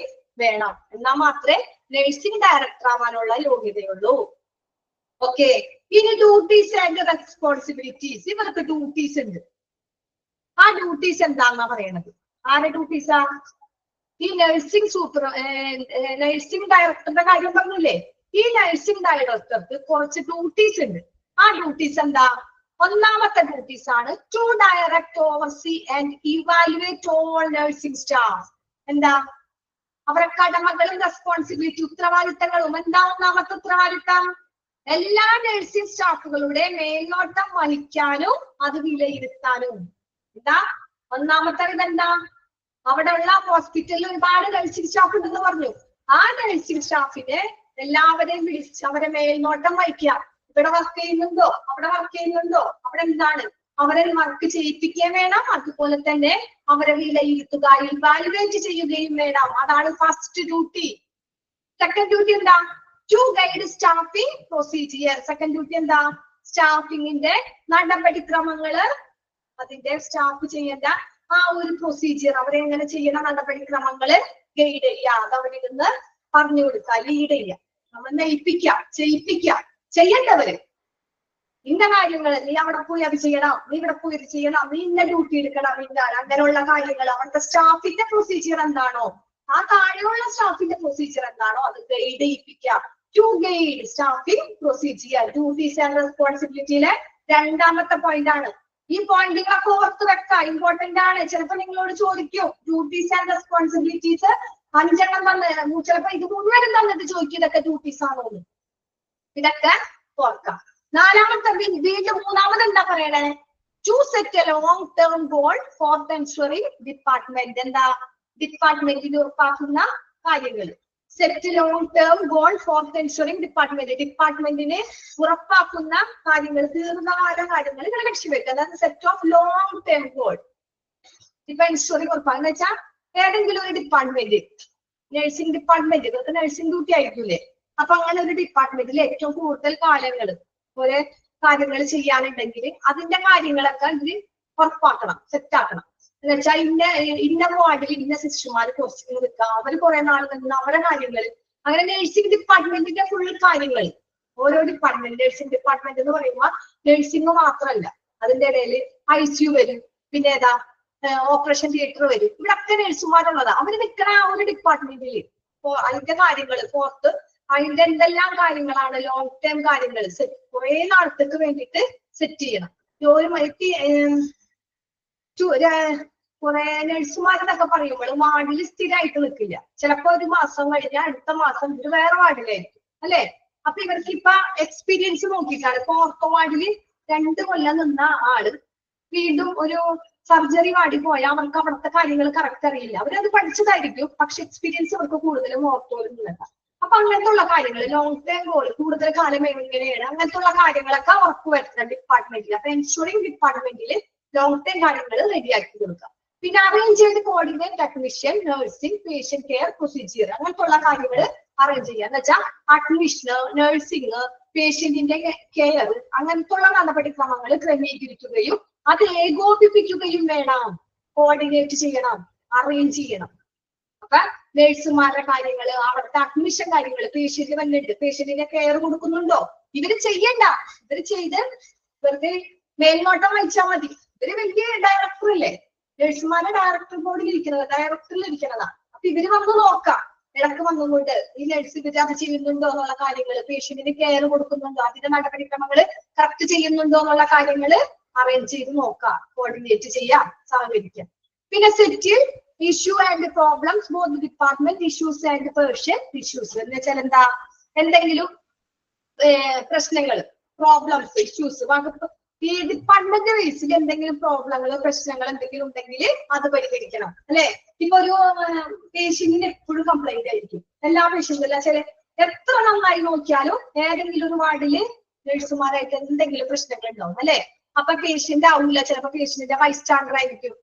വേണം. എന്നാൽ മാത്രമേ നഴ്സിംഗ് ഡയറക്ടർ ആവാനുള്ള യോഗ്യതയുള്ളൂ. ഓക്കെ, ഇനി ഡ്യൂട്ടീസ് ആൻഡ് റെസ്പോൺസിബിലിറ്റീസ്. ഇവർക്ക് ഡ്യൂട്ടീസ് ഉണ്ട്. ആ ഡ്യൂട്ടീസ് എന്താന്നാ പറയണത്, ആരുടെ ഡ്യൂട്ടീസാ, ഈ നഴ്സിംഗ് ഡയറക്ടറുടെ കാര്യം പറഞ്ഞില്ലേ, ഈ നഴ്സിംഗ് ഡയറക്ടർക്ക് കുറച്ച് ഡ്യൂട്ടീസ് ഉണ്ട്. ആ ഡ്യൂട്ടീസ് എന്താ, ഒന്നാമത്തെ ഡ്യൂട്ടീസ് ആണ് to direct, oversee and evaluate all nursing staff. എന്താ, അവരുടെ കടമകളും റെസ്പോൺസിബിലിറ്റി, ഉത്തരവാദിത്തങ്ങളും. എന്താ ഒന്നാമത്തെ ഉത്തരവാദിത്തം, എല്ലാ നഴ്സിംഗ് സ്റ്റാഫുകളുടെ മേൽനോട്ടം വഹിക്കാനും അത് വിലയിരുത്താനും. എന്താ ഒന്നാമത്തെ ഇതെന്താ? അവിടെ ഉള്ള ഹോസ്പിറ്റലിൽ ഒരുപാട് നഴ്സിംഗ് സ്റ്റാഫ് ഉണ്ടെന്ന് പറഞ്ഞു. ആ നഴ്സിംഗ് സ്റ്റാഫിനെ എല്ലാവരെയും വിളിച്ച് അവരെ മേൽനോട്ടം വഹിക്കുക. ഇവിടെ വർക്ക് ചെയ്യുന്നുണ്ടോ, അവിടെ വർക്ക് ചെയ്യുന്നുണ്ടോ, അവിടെ എന്താണ്, അവരെ വർക്ക് ചെയ്യിപ്പിക്കുകയും വേണം. അതുപോലെ തന്നെ അവരെ വിലയിരുത്തുക, ഇവാലുവേറ്റ് ചെയ്യുകയും വേണം. അതാണ് ഫസ്റ്റ് ഡ്യൂട്ടി. സെക്കൻഡ് ഡ്യൂട്ടി എന്താ? To guide staffing procedure. Second duty എന്താ? സ്റ്റാഫിങ്ങിന്റെ നടപടിക്രമങ്ങള്, അതിന്റെ സ്റ്റാഫ് ചെയ്യേണ്ട ആ ഒരു പ്രൊസീജിയർ, അവരെ എങ്ങനെ ചെയ്യണം, നടപടിക്രമങ്ങള് ഗൈഡ് ചെയ്യുക, അത് അവരിൽ നിന്ന് പറഞ്ഞു കൊടുക്കുക, ലീഡ് ചെയ്യുക, നമ്മൾ നയിപ്പിക്കുക, ചെയ്യിപ്പിക്കുക. ചെയ്യേണ്ടവര് ഇന്ന കാര്യങ്ങൾ, നീ അവിടെ പോയി അത് ചെയ്യണം, നീ ഇവിടെ പോയി ഇത് ചെയ്യണം, നീ ഇന്ന ഡ്യൂട്ടി എടുക്കണം, ഇന്നാണ് അങ്ങനെയുള്ള കാര്യങ്ങൾ. അവിടുത്തെ സ്റ്റാഫിന്റെ പ്രൊസീജിയർ എന്താണോ, ആ താഴെയുള്ള സ്റ്റാഫിന്റെ പ്രൊസീജിയർ എന്താണോ അത് ഗൈഡ് ചെയ്യിപ്പിക്കുക. To guide staffing procedure. Duties and റെസ്പോൺസിബിലിറ്റിയിലെ രണ്ടാമത്തെ പോയിന്റ് ആണ്. ഈ പോയിന്റ് നിങ്ങളൊക്കെ ഓർത്ത് വെക്കാം, ഇമ്പോർട്ടന്റ് ആണ്. ചിലപ്പോ നിങ്ങളോട് ചോദിക്കും ഡ്യൂട്ടീസ് ആൻഡ് റെസ്പോൺസിബിലിറ്റീസ് 5 തന്നെ, ചിലപ്പോ ഇത് മുഴുവനും തന്നിട്ട് ചോദിക്കും ഇതൊക്കെ ഡ്യൂട്ടീസ് ആണോ എന്ന്. ഇതൊക്കെ ഓർക്കാം. നാലാമത്തെ വീണ്ടും മൂന്നാമത് എന്താ പറയണേ? To set a long term goal for the ensuring department. എന്താ? ഡിപ്പാർട്ട്മെന്റിന് ഉറപ്പാക്കുന്ന കാര്യങ്ങൾ. Set long term goal for the ensuring department. ഡിപ്പാർട്ട്മെന്റിന് ഉറപ്പാക്കുന്ന കാര്യങ്ങൾ, ദീർഘകാല കാര്യങ്ങൾ നിങ്ങൾ ലക്ഷ്യം വെക്കുക. അതായത് set of long term goal. ഇപ്പൊ എൻഷുറിംഗ് ഉറപ്പാന്ന് വെച്ചാൽ ഏതെങ്കിലും ഒരു ഡിപ്പാർട്ട്മെന്റ്, നഴ്സിംഗ് ഡിപ്പാർട്ട്മെന്റ്, ഇതൊക്കെ നഴ്സിംഗ് ഡ്യൂട്ടി ആയിരിക്കൂലേ. അപ്പൊ അങ്ങനെ ഒരു ഡിപ്പാർട്ട്മെന്റിൽ ഏറ്റവും കൂടുതൽ കാലങ്ങൾ ഒരു കാര്യങ്ങൾ ചെയ്യാനുണ്ടെങ്കിൽ അതിന്റെ കാര്യങ്ങളൊക്കെ ഇതിൽ ഉറപ്പാക്കണം, സെറ്റാക്കണം. എന്ന് വെച്ചാൽ ഇന്ന വാർഡിൽ ഇന്ന സിസ്റ്റർമാര് പോസ്റ്റിംഗ് നിൽക്കുക, അവർ കുറെ നാൾ നിന്ന് അവരുടെ കാര്യങ്ങൾ, അങ്ങനെ നഴ്സിംഗ് ഡിപ്പാർട്ട്മെന്റിന്റെ ഫുൾ കാര്യങ്ങൾ. ഓരോ ഡിപ്പാർട്ട്മെന്റ്, നഴ്സിംഗ് ഡിപ്പാർട്ട്മെന്റ് എന്ന് പറയുമ്പോൾ നഴ്സിംഗ് മാത്രമല്ല, അതിന്റെ ഇടയിൽ ICU വരും, പിന്നെ ഏതാ ഓപ്പറേഷൻ തിയേറ്റർ വരും. ഇവിടെ ഒക്കെ നഴ്സുമാരുള്ളതാ. അവര് നിൽക്കുന്ന ആ ഒരു ഡിപ്പാർട്ട്മെന്റിൽ അതിന്റെ കാര്യങ്ങൾ പുറത്ത്, അതിന്റെ എന്തെല്ലാം കാര്യങ്ങളാണ് ലോങ് ടേം കാര്യങ്ങൾ കുറെ നാളത്തേക്ക് വേണ്ടിയിട്ട് സെറ്റ് ചെയ്യണം. കുറെ നഴ്സുമാരെന്നൊക്കെ പറയുമ്പോൾ വാർഡിൽ സ്ഥിരമായിട്ട് നിൽക്കില്ല. ചിലപ്പോ ഒരു മാസം കഴിഞ്ഞാൽ അടുത്ത മാസം ഇത് വേറെ വാർഡിലായിരിക്കും, അല്ലെ? അപ്പൊ ഇവർക്ക് ഇപ്പൊ എക്സ്പീരിയൻസ് നോക്കിയിട്ടാണ്. ഇപ്പൊ ഓർത്തോ വാർഡില് 2 കൊല്ലം നിന്ന ആള് വീണ്ടും ഒരു സർജറി വാർഡിൽ പോയാൽ അവർക്ക് അവിടുത്തെ കാര്യങ്ങൾ കറക്റ്റ് അറിയില്ല. അവരത് പഠിച്ചതായിരിക്കും, പക്ഷെ എക്സ്പീരിയൻസ് അവർക്ക് കൂടുതലും ഓർത്തോയിൽ നിന്നില്ല. അപ്പൊ അങ്ങനത്തെ ഉള്ള കാര്യങ്ങൾ, ലോങ് ടേം ഗോൾ, കൂടുതൽ കാലം എങ്ങനെയാണ്, അങ്ങനത്തെ ഉള്ള കാര്യങ്ങളൊക്കെ ഉറപ്പുവരുത്തണം ഡിപ്പാർട്ട്മെന്റിൽ. അപ്പൊ എൻഷുറിംഗ് ഡിപ്പാർട്ട്മെന്റിൽ ലോങ് ടേം കാര്യങ്ങൾ റെഡിയാക്കി കൊടുക്കുക. പിന്നെ അറേഞ്ച് ചെയ്ത് coordinate technician, nursing, patient care procedure, അങ്ങനത്തെ ഉള്ള കാര്യങ്ങൾ അറേഞ്ച് ചെയ്യുക. എന്ന് വെച്ചാൽ അഡ്മിഷൻ, നഴ്സിംഗ്, പേഷ്യന്റിന്റെ കെയർ, അങ്ങനത്തെ ഉള്ള നടപടിക്രമങ്ങൾ ക്രമീകരിക്കുകയും അത് ഏകോപിപ്പിക്കുകയും വേണം. കോർഡിനേറ്റ് ചെയ്യണം, അറേഞ്ച് ചെയ്യണം. അപ്പൊ നഴ്സുമാരുടെ കാര്യങ്ങള്, അവിടുത്തെ അഡ്മിഷൻ കാര്യങ്ങള്, പേഷ്യന്റ് വന്നിട്ട് പേഷ്യന്റിന്റെ കെയർ കൊടുക്കുന്നുണ്ടോ, ഇവര് ചെയ്യണ്ട. ഇവര് ചെയ്ത് വെറുതെ മേൽനോട്ടം വഹിച്ചാൽ മതി. ഇവര് വലിയ ഡയറക്ടർ അല്ലേ, നഴ്സുമാരുടെ ഡയറക്ടർ ബോർഡിൽ ഇരിക്കുന്നത്, ഡയറക്ടറിൽ ഇരിക്കുന്നതാണ്. അപ്പൊ ഇവര് വന്ന് നോക്കാം, ഇടക്ക് വന്നുകൊണ്ട് ഈ നഴ്സ് ഇവര് അത് ചെയ്യുന്നുണ്ടോ എന്നുള്ള കാര്യങ്ങൾ, പേഷ്യന്റിന് കെയർ കൊടുക്കുന്നുണ്ടോ, അതിന്റെ നടപടിക്രമങ്ങൾ കറക്റ്റ് ചെയ്യുന്നുണ്ടോ എന്നുള്ള കാര്യങ്ങൾ അറേഞ്ച് ചെയ്ത് നോക്കാം, കോർഡിനേറ്റ് ചെയ്യാം, സഹകരിക്കാം. പിന്നെ set issue and problems, both department issues and patient issues. എന്ന് വെച്ചാൽ എന്താ? എന്തെങ്കിലും പ്രശ്നങ്ങൾ, പ്രോബ്ലംസ്, ഇഷ്യൂസ്, ഈ ഡിപ്പാർട്ട്മെന്റ് ബേസിൽ എന്തെങ്കിലും പ്രോബ്ലങ്ങൾ, പ്രശ്നങ്ങൾ എന്തെങ്കിലും ഉണ്ടെങ്കിൽ അത് പരിഹരിക്കണം, അല്ലെ? ഇപ്പൊ ഒരു പേഷ്യന്റിന് എപ്പോഴും കംപ്ലൈന്റ് ആയിരിക്കും, എല്ലാ പേഷ്യന്റും അല്ല, ചില എത്ര നന്നായി നോക്കിയാലും ഏതെങ്കിലും ഒരു വാർഡില് നഴ്സുമാരായിട്ട് എന്തെങ്കിലും പ്രശ്നങ്ങൾ ഉണ്ടാവും, അല്ലെ? അപ്പൊ പേഷ്യന്റ് ആവില്ല, ചിലപ്പോ പേഷ്യന്റിന്റെ ബൈസ്റ്റാൻഡർ ആയിരിക്കും,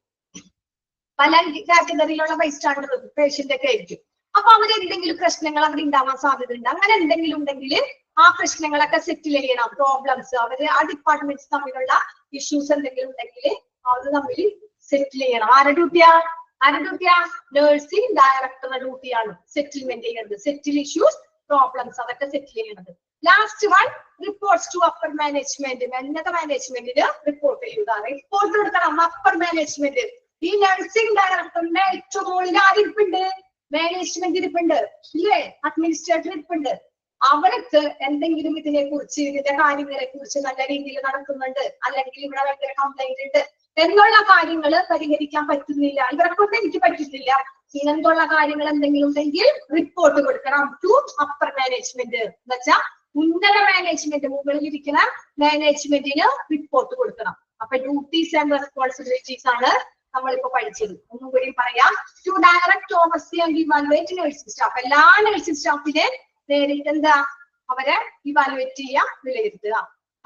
പല കാറ്റഗറിയിലുള്ള ബൈസ്റ്റാൻഡർ പേഷ്യന്റ് ഒക്കെ ആയിരിക്കും. അപ്പൊ അവർ എന്തെങ്കിലും പ്രശ്നങ്ങൾ അവിടെ ഉണ്ടാവാൻ സാധ്യതയുണ്ട്. അങ്ങനെ എന്തെങ്കിലും ഉണ്ടെങ്കിൽ ആ പ്രശ്നങ്ങളൊക്കെ സെറ്റിൽ ചെയ്യണം, പ്രോബ്ലംസ്, അവര് ആ ഡിപ്പാർട്ട്മെന്റ്സ് തമ്മിലുള്ള ഇഷ്യൂസ് എന്തെങ്കിലും ഉണ്ടെങ്കിൽ അവർ തമ്മിൽ സെറ്റിൽ ചെയ്യണം. ആരുടെ ഡ്യൂട്ടിയാ? നഴ്സിംഗ് ഡയറക്ടറുടെ ഡ്യൂട്ടിയാണ് സെറ്റിൽമെന്റ് ചെയ്യുന്നത്. സെറ്റിൽ ഇഷ്യൂസ്, പ്രോബ്ലംസ്, അതൊക്കെ സെറ്റിൽ ചെയ്യണത്. Last one reports to upper management. ഉന്നത മാനേജ്മെന്റിന് റിപ്പോർട്ട് ചെയ്യുക. റിപ്പോർട്ട് കൊടുക്കണം അപ്പർ മാനേജ്മെന്റ്. ഈ നഴ്സിംഗ് ഡയറക്ടറിന്റെ ഏറ്റവും മുകളിൽ ആരിപ്പുണ്ട്? മാനേജ്മെന്റ് ഇരിപ്പുണ്ട്, ഇല്ലേ? അഡ്മിനിസ്ട്രേറ്റർ ഇരിപ്പുണ്ട്. അവർക്ക് എന്തെങ്കിലും ഇതിനെ കുറിച്ച്, ഇതിന്റെ കാര്യങ്ങളെ കുറിച്ച് നല്ല രീതിയിൽ നടക്കുന്നുണ്ട്, അല്ലെങ്കിൽ ഇവിടെ ഭയങ്കര കംപ്ലൈന്റ് ഉണ്ട് എന്നുള്ള കാര്യങ്ങൾ പരിഹരിക്കാൻ പറ്റുന്നില്ല, ഇവർക്കൊക്കെ എനിക്ക് പറ്റുന്നില്ല, ഇങ്ങനത്തുള്ള കാര്യങ്ങൾ എന്തെങ്കിലും ഉണ്ടെങ്കിൽ റിപ്പോർട്ട് കൊടുക്കണം ടു അപ്പർ മാനേജ്മെന്റ്. എന്ന് വെച്ചാൽ ഉന്നത മാനേജ്മെന്റ്, മുകളിലിരിക്കുന്ന മാനേജ്മെന്റിന് റിപ്പോർട്ട് കൊടുക്കണം. അപ്പൊ ഡ്യൂട്ടീസ് ആൻഡ് റെസ്പോൺസിബിലിറ്റീസ് ആണ് നമ്മളിപ്പോ പഠിച്ചത്. ഒന്നും കൂടി പറയാം. To direct oversee and evaluate nursing staff. എല്ലാ നഴ്സിംഗ് സ്റ്റാഫിനെ നേരിട്ട് എന്താ അവരെ ഇവാലുവേറ്റ് ചെയ്യുക, വിലയിരുത്തുക,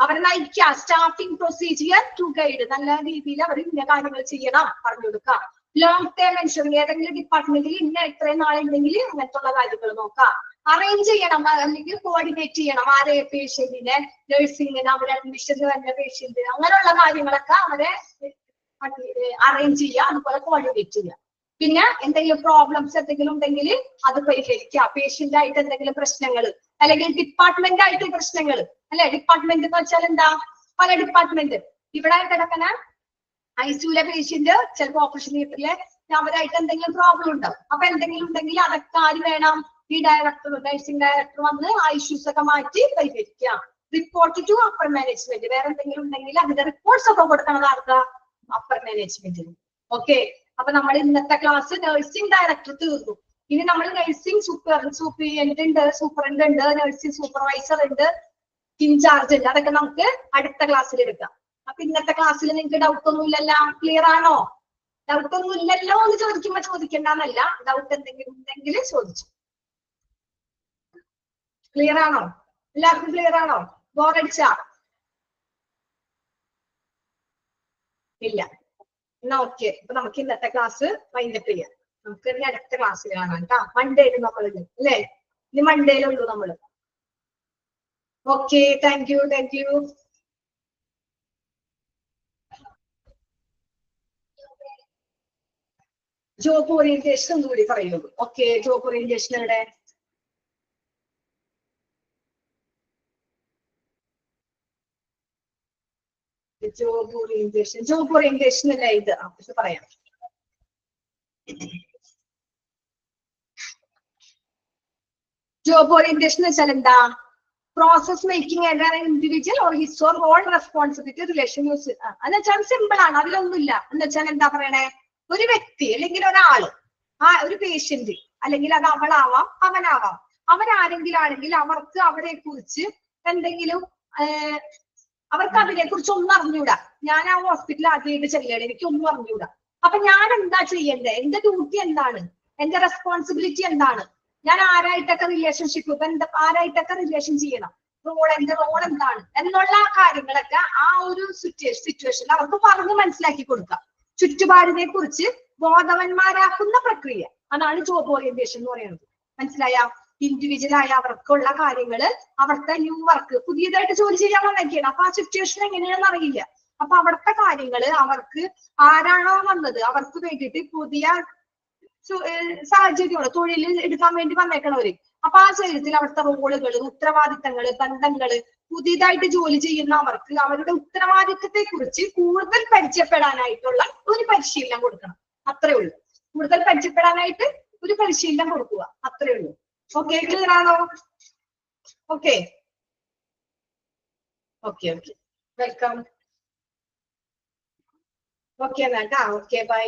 അവരെ നയിക്കുക. സ്റ്റാഫിംഗ് പ്രൊസീജിയർ ടു ഗൈഡ്, നല്ല രീതിയിൽ അവർ ഇന്ന കാര്യങ്ങൾ ചെയ്യണം പറഞ്ഞു കൊടുക്കുക. ലോങ് ടേം എൻഷുറിംഗ്, ഏതെങ്കിലും ഡിപ്പാർട്ട്മെന്റിൽ ഇന്ന ഇത്രയും നാളുണ്ടെങ്കിൽ അങ്ങനത്തെ കാര്യങ്ങൾ നോക്കാം. അറേഞ്ച് ചെയ്യണം അല്ലെങ്കിൽ കോർഡിനേറ്റ് ചെയ്യണം. ആരെ പേഷ്യന്റിനെ, നഴ്സിംഗിന്, അവരെ അഡ്മിഷന് വരുന്ന പേഷ്യന്റ്, അങ്ങനെയുള്ള കാര്യങ്ങളൊക്കെ അവരെ അറേഞ്ച് ചെയ്യുക, അതുപോലെ കോർഡിനേറ്റ് ചെയ്യുക. പിന്നെ എന്തെങ്കിലും പ്രോബ്ലംസ് എന്തെങ്കിലും ഉണ്ടെങ്കിൽ അത് പരിഹരിക്കുക. പേഷ്യന്റ് ആയിട്ട് എന്തെങ്കിലും പ്രശ്നങ്ങൾ അല്ലെങ്കിൽ ഡിപ്പാർട്ട്മെന്റ് ആയിട്ട് പ്രശ്നങ്ങൾ, അല്ലെ? ഡിപ്പാർട്ട്മെന്റ് എന്ന് വെച്ചാൽ എന്താ? പല ഡിപ്പാർട്ട്മെന്റ്. ഇവിടെ കിടക്കുന്ന ഐസിയുലെ പേഷ്യന്റ് ചിലപ്പോൾ ഓപ്പറേഷൻ തിയേറ്ററിലെ അവരായിട്ട് എന്തെങ്കിലും പ്രോബ്ലം ഉണ്ടാവും. അപ്പൊ എന്തെങ്കിലും ഉണ്ടെങ്കിൽ അതൊക്കെ ആര് വേണം? ഈ ഡയറക്ടർ, നഴ്സിംഗ് ഡയറക്ടർ വന്ന് ആ ഇഷ്യൂസ് ഒക്കെ മാറ്റി പരിഹരിക്കുക. റിപ്പോർട്ട് ടു അപ്പർ മാനേജ്മെന്റ്, വേറെ എന്തെങ്കിലും ഉണ്ടെങ്കിൽ അതിന്റെ റിപ്പോർട്ട്സ് ഒക്കെ കൊടുക്കണം ആർക്കാ? അപ്പർ മാനേജ്മെന്റിന്. ഓക്കെ, അപ്പൊ നമ്മൾ ഇന്നത്തെ ക്ലാസ് നഴ്സിംഗ് ഡയറക്ടർ തീർന്നു. ഇനി നമ്മൾ നഴ്സിംഗ് സൂപ്രിയന്റ് ഉണ്ട്, സൂപ്രണ്ട് ഉണ്ട്, നഴ്സിംഗ് സൂപ്പർവൈസർ ഉണ്ട്, ഇൻചാർജ് ഉണ്ട്. അതൊക്കെ നമുക്ക് അടുത്ത ക്ലാസ്സിൽ എടുക്കാം. അപ്പൊ ഇന്നത്തെ ക്ലാസ്സിൽ നിങ്ങൾക്ക് ഡൗട്ട് ഒന്നും ഇല്ലല്ലോ? ക്ലിയർ ആണോ? ഡൗട്ട് ഒന്നും ഇല്ലല്ലോ എന്ന് ചോദിക്കുമ്പോ ചോദിക്കണ്ടെന്നല്ല, ഡൗട്ട് എന്തെങ്കിലും ഉണ്ടെങ്കിൽ ചോദിച്ചു. ക്ലിയർ ആണോ? എല്ലാവർക്കും ക്ലിയർ ആണോ? ബോറടിച്ച? ഇല്ല. എന്നാ ഓക്കെ, അപ്പൊ നമുക്ക് ഇന്നത്തെ ക്ലാസ് വൈൻഡപ്പ് ചെയ്യാം. നമുക്ക് ഇനി അടുത്ത ക്ലാസ്സിൽ കാണാം കേട്ടോ. മൺഡേയിൽ നമ്മൾ അല്ലേ? ഇനി മൺഡേയിലുള്ളൂ നമ്മള്. Okay, thank you, thank you. Job orientation ഒന്നുകൂടി പറയുള്ളൂ. ഓക്കെ, ജോബ് ഓറിയന്റേഷൻ എവിടെ? ജോബ് ഓറിയന്റേഷൻ അല്ല ഇത്. ഇത് പറയാം. ജോബ് ഓറിയന്റേഷൻ വെച്ചാൽ എന്താ? Process making an individual or his or all responsibility relation use. എന്ന് വെച്ചാൽ സിമ്പിൾ ആണ്, അതിലൊന്നുമില്ല. എന്ന് വെച്ചാൽ എന്താ പറയണേ? ഒരു വ്യക്തി അല്ലെങ്കിൽ ഒരാള്, ഒരു പേഷ്യന്റ്, അല്ലെങ്കിൽ അത് അവളാവാം അവനാവാം, അവരാരെങ്കിലും ആണെങ്കിൽ അവർക്ക് അവരെ കുറിച്ച് എന്തെങ്കിലും അവർക്ക് അതിനെ കുറിച്ച് ഒന്നും അറിഞ്ഞൂടാ. ഞാൻ ആ ഹോസ്പിറ്റലിൽ ആദ്യമായിട്ട് ചെല്ലുകയാണ്, എനിക്കൊന്നും അറിഞ്ഞൂടാ. അപ്പൊ ഞാൻ എന്താ ചെയ്യണ്ടേ? എന്റെ ഡ്യൂട്ടി എന്താണ്? എന്റെ റെസ്പോൺസിബിലിറ്റി എന്താണ്? ഞാൻ ആരായിട്ടൊക്കെ റിലേഷൻഷിപ്പ്, ആരായിട്ടൊക്കെ റിലേഷൻ ചെയ്യണം, എന്റെ റോൾ എന്താണ് എന്നുള്ള കാര്യങ്ങളൊക്കെ ആ ഒരു സിറ്റുവേഷനിൽ അവർക്ക് പറഞ്ഞ് മനസ്സിലാക്കി കൊടുക്കാം. ചുറ്റുപാടിനെ കുറിച്ച് ബോധവന്മാരാക്കുന്ന പ്രക്രിയ, അതാണ് ജോബ് ഓറിയന്റേഷൻ എന്ന് പറയുന്നത്. മനസ്സിലായ? ഇൻഡിവിജ്വൽ ആയ അവർക്കുള്ള കാര്യങ്ങള്, അവർക്ക് ന്യൂ വർക്ക്, പുതിയതായിട്ട് ജോലി ചെയ്യാൻ വന്നേക്കാണ്. അപ്പൊ ആ സിറ്റുവേഷൻ എങ്ങനെയാണെന്ന് അറിയില്ല. അപ്പൊ അവിടുത്തെ കാര്യങ്ങള് അവർക്ക് ആരാണോ വന്നത് അവർക്ക് വേണ്ടിയിട്ട് പുതിയ സാഹചര്യങ്ങൾ, തൊഴിൽ എടുക്കാൻ വേണ്ടി വന്നേക്കണവര്. അപ്പൊ ആ ശരീരത്തിൽ അവിടുത്തെ റോളുകള്, ഉത്തരവാദിത്തങ്ങള്, ബന്ധങ്ങള്, പുതിയതായിട്ട് ജോലി ചെയ്യുന്ന അവർക്ക് അവരുടെ ഉത്തരവാദിത്തത്തെ കുറിച്ച് കൂടുതൽ പരിചയപ്പെടാനായിട്ടുള്ള ഒരു പരിശീലനം കൊടുക്കണം. അത്രേ ഉള്ളൂ. കൂടുതൽ പരിചയപ്പെടാനായിട്ട് ഒരു പരിശീലനം കൊടുക്കുക, അത്രേ ഉള്ളൂ. ഓക്കെ, ക്ലിയർ ആണോ? Okay okay okay, welcome. Okay എന്നാ. Okay, by.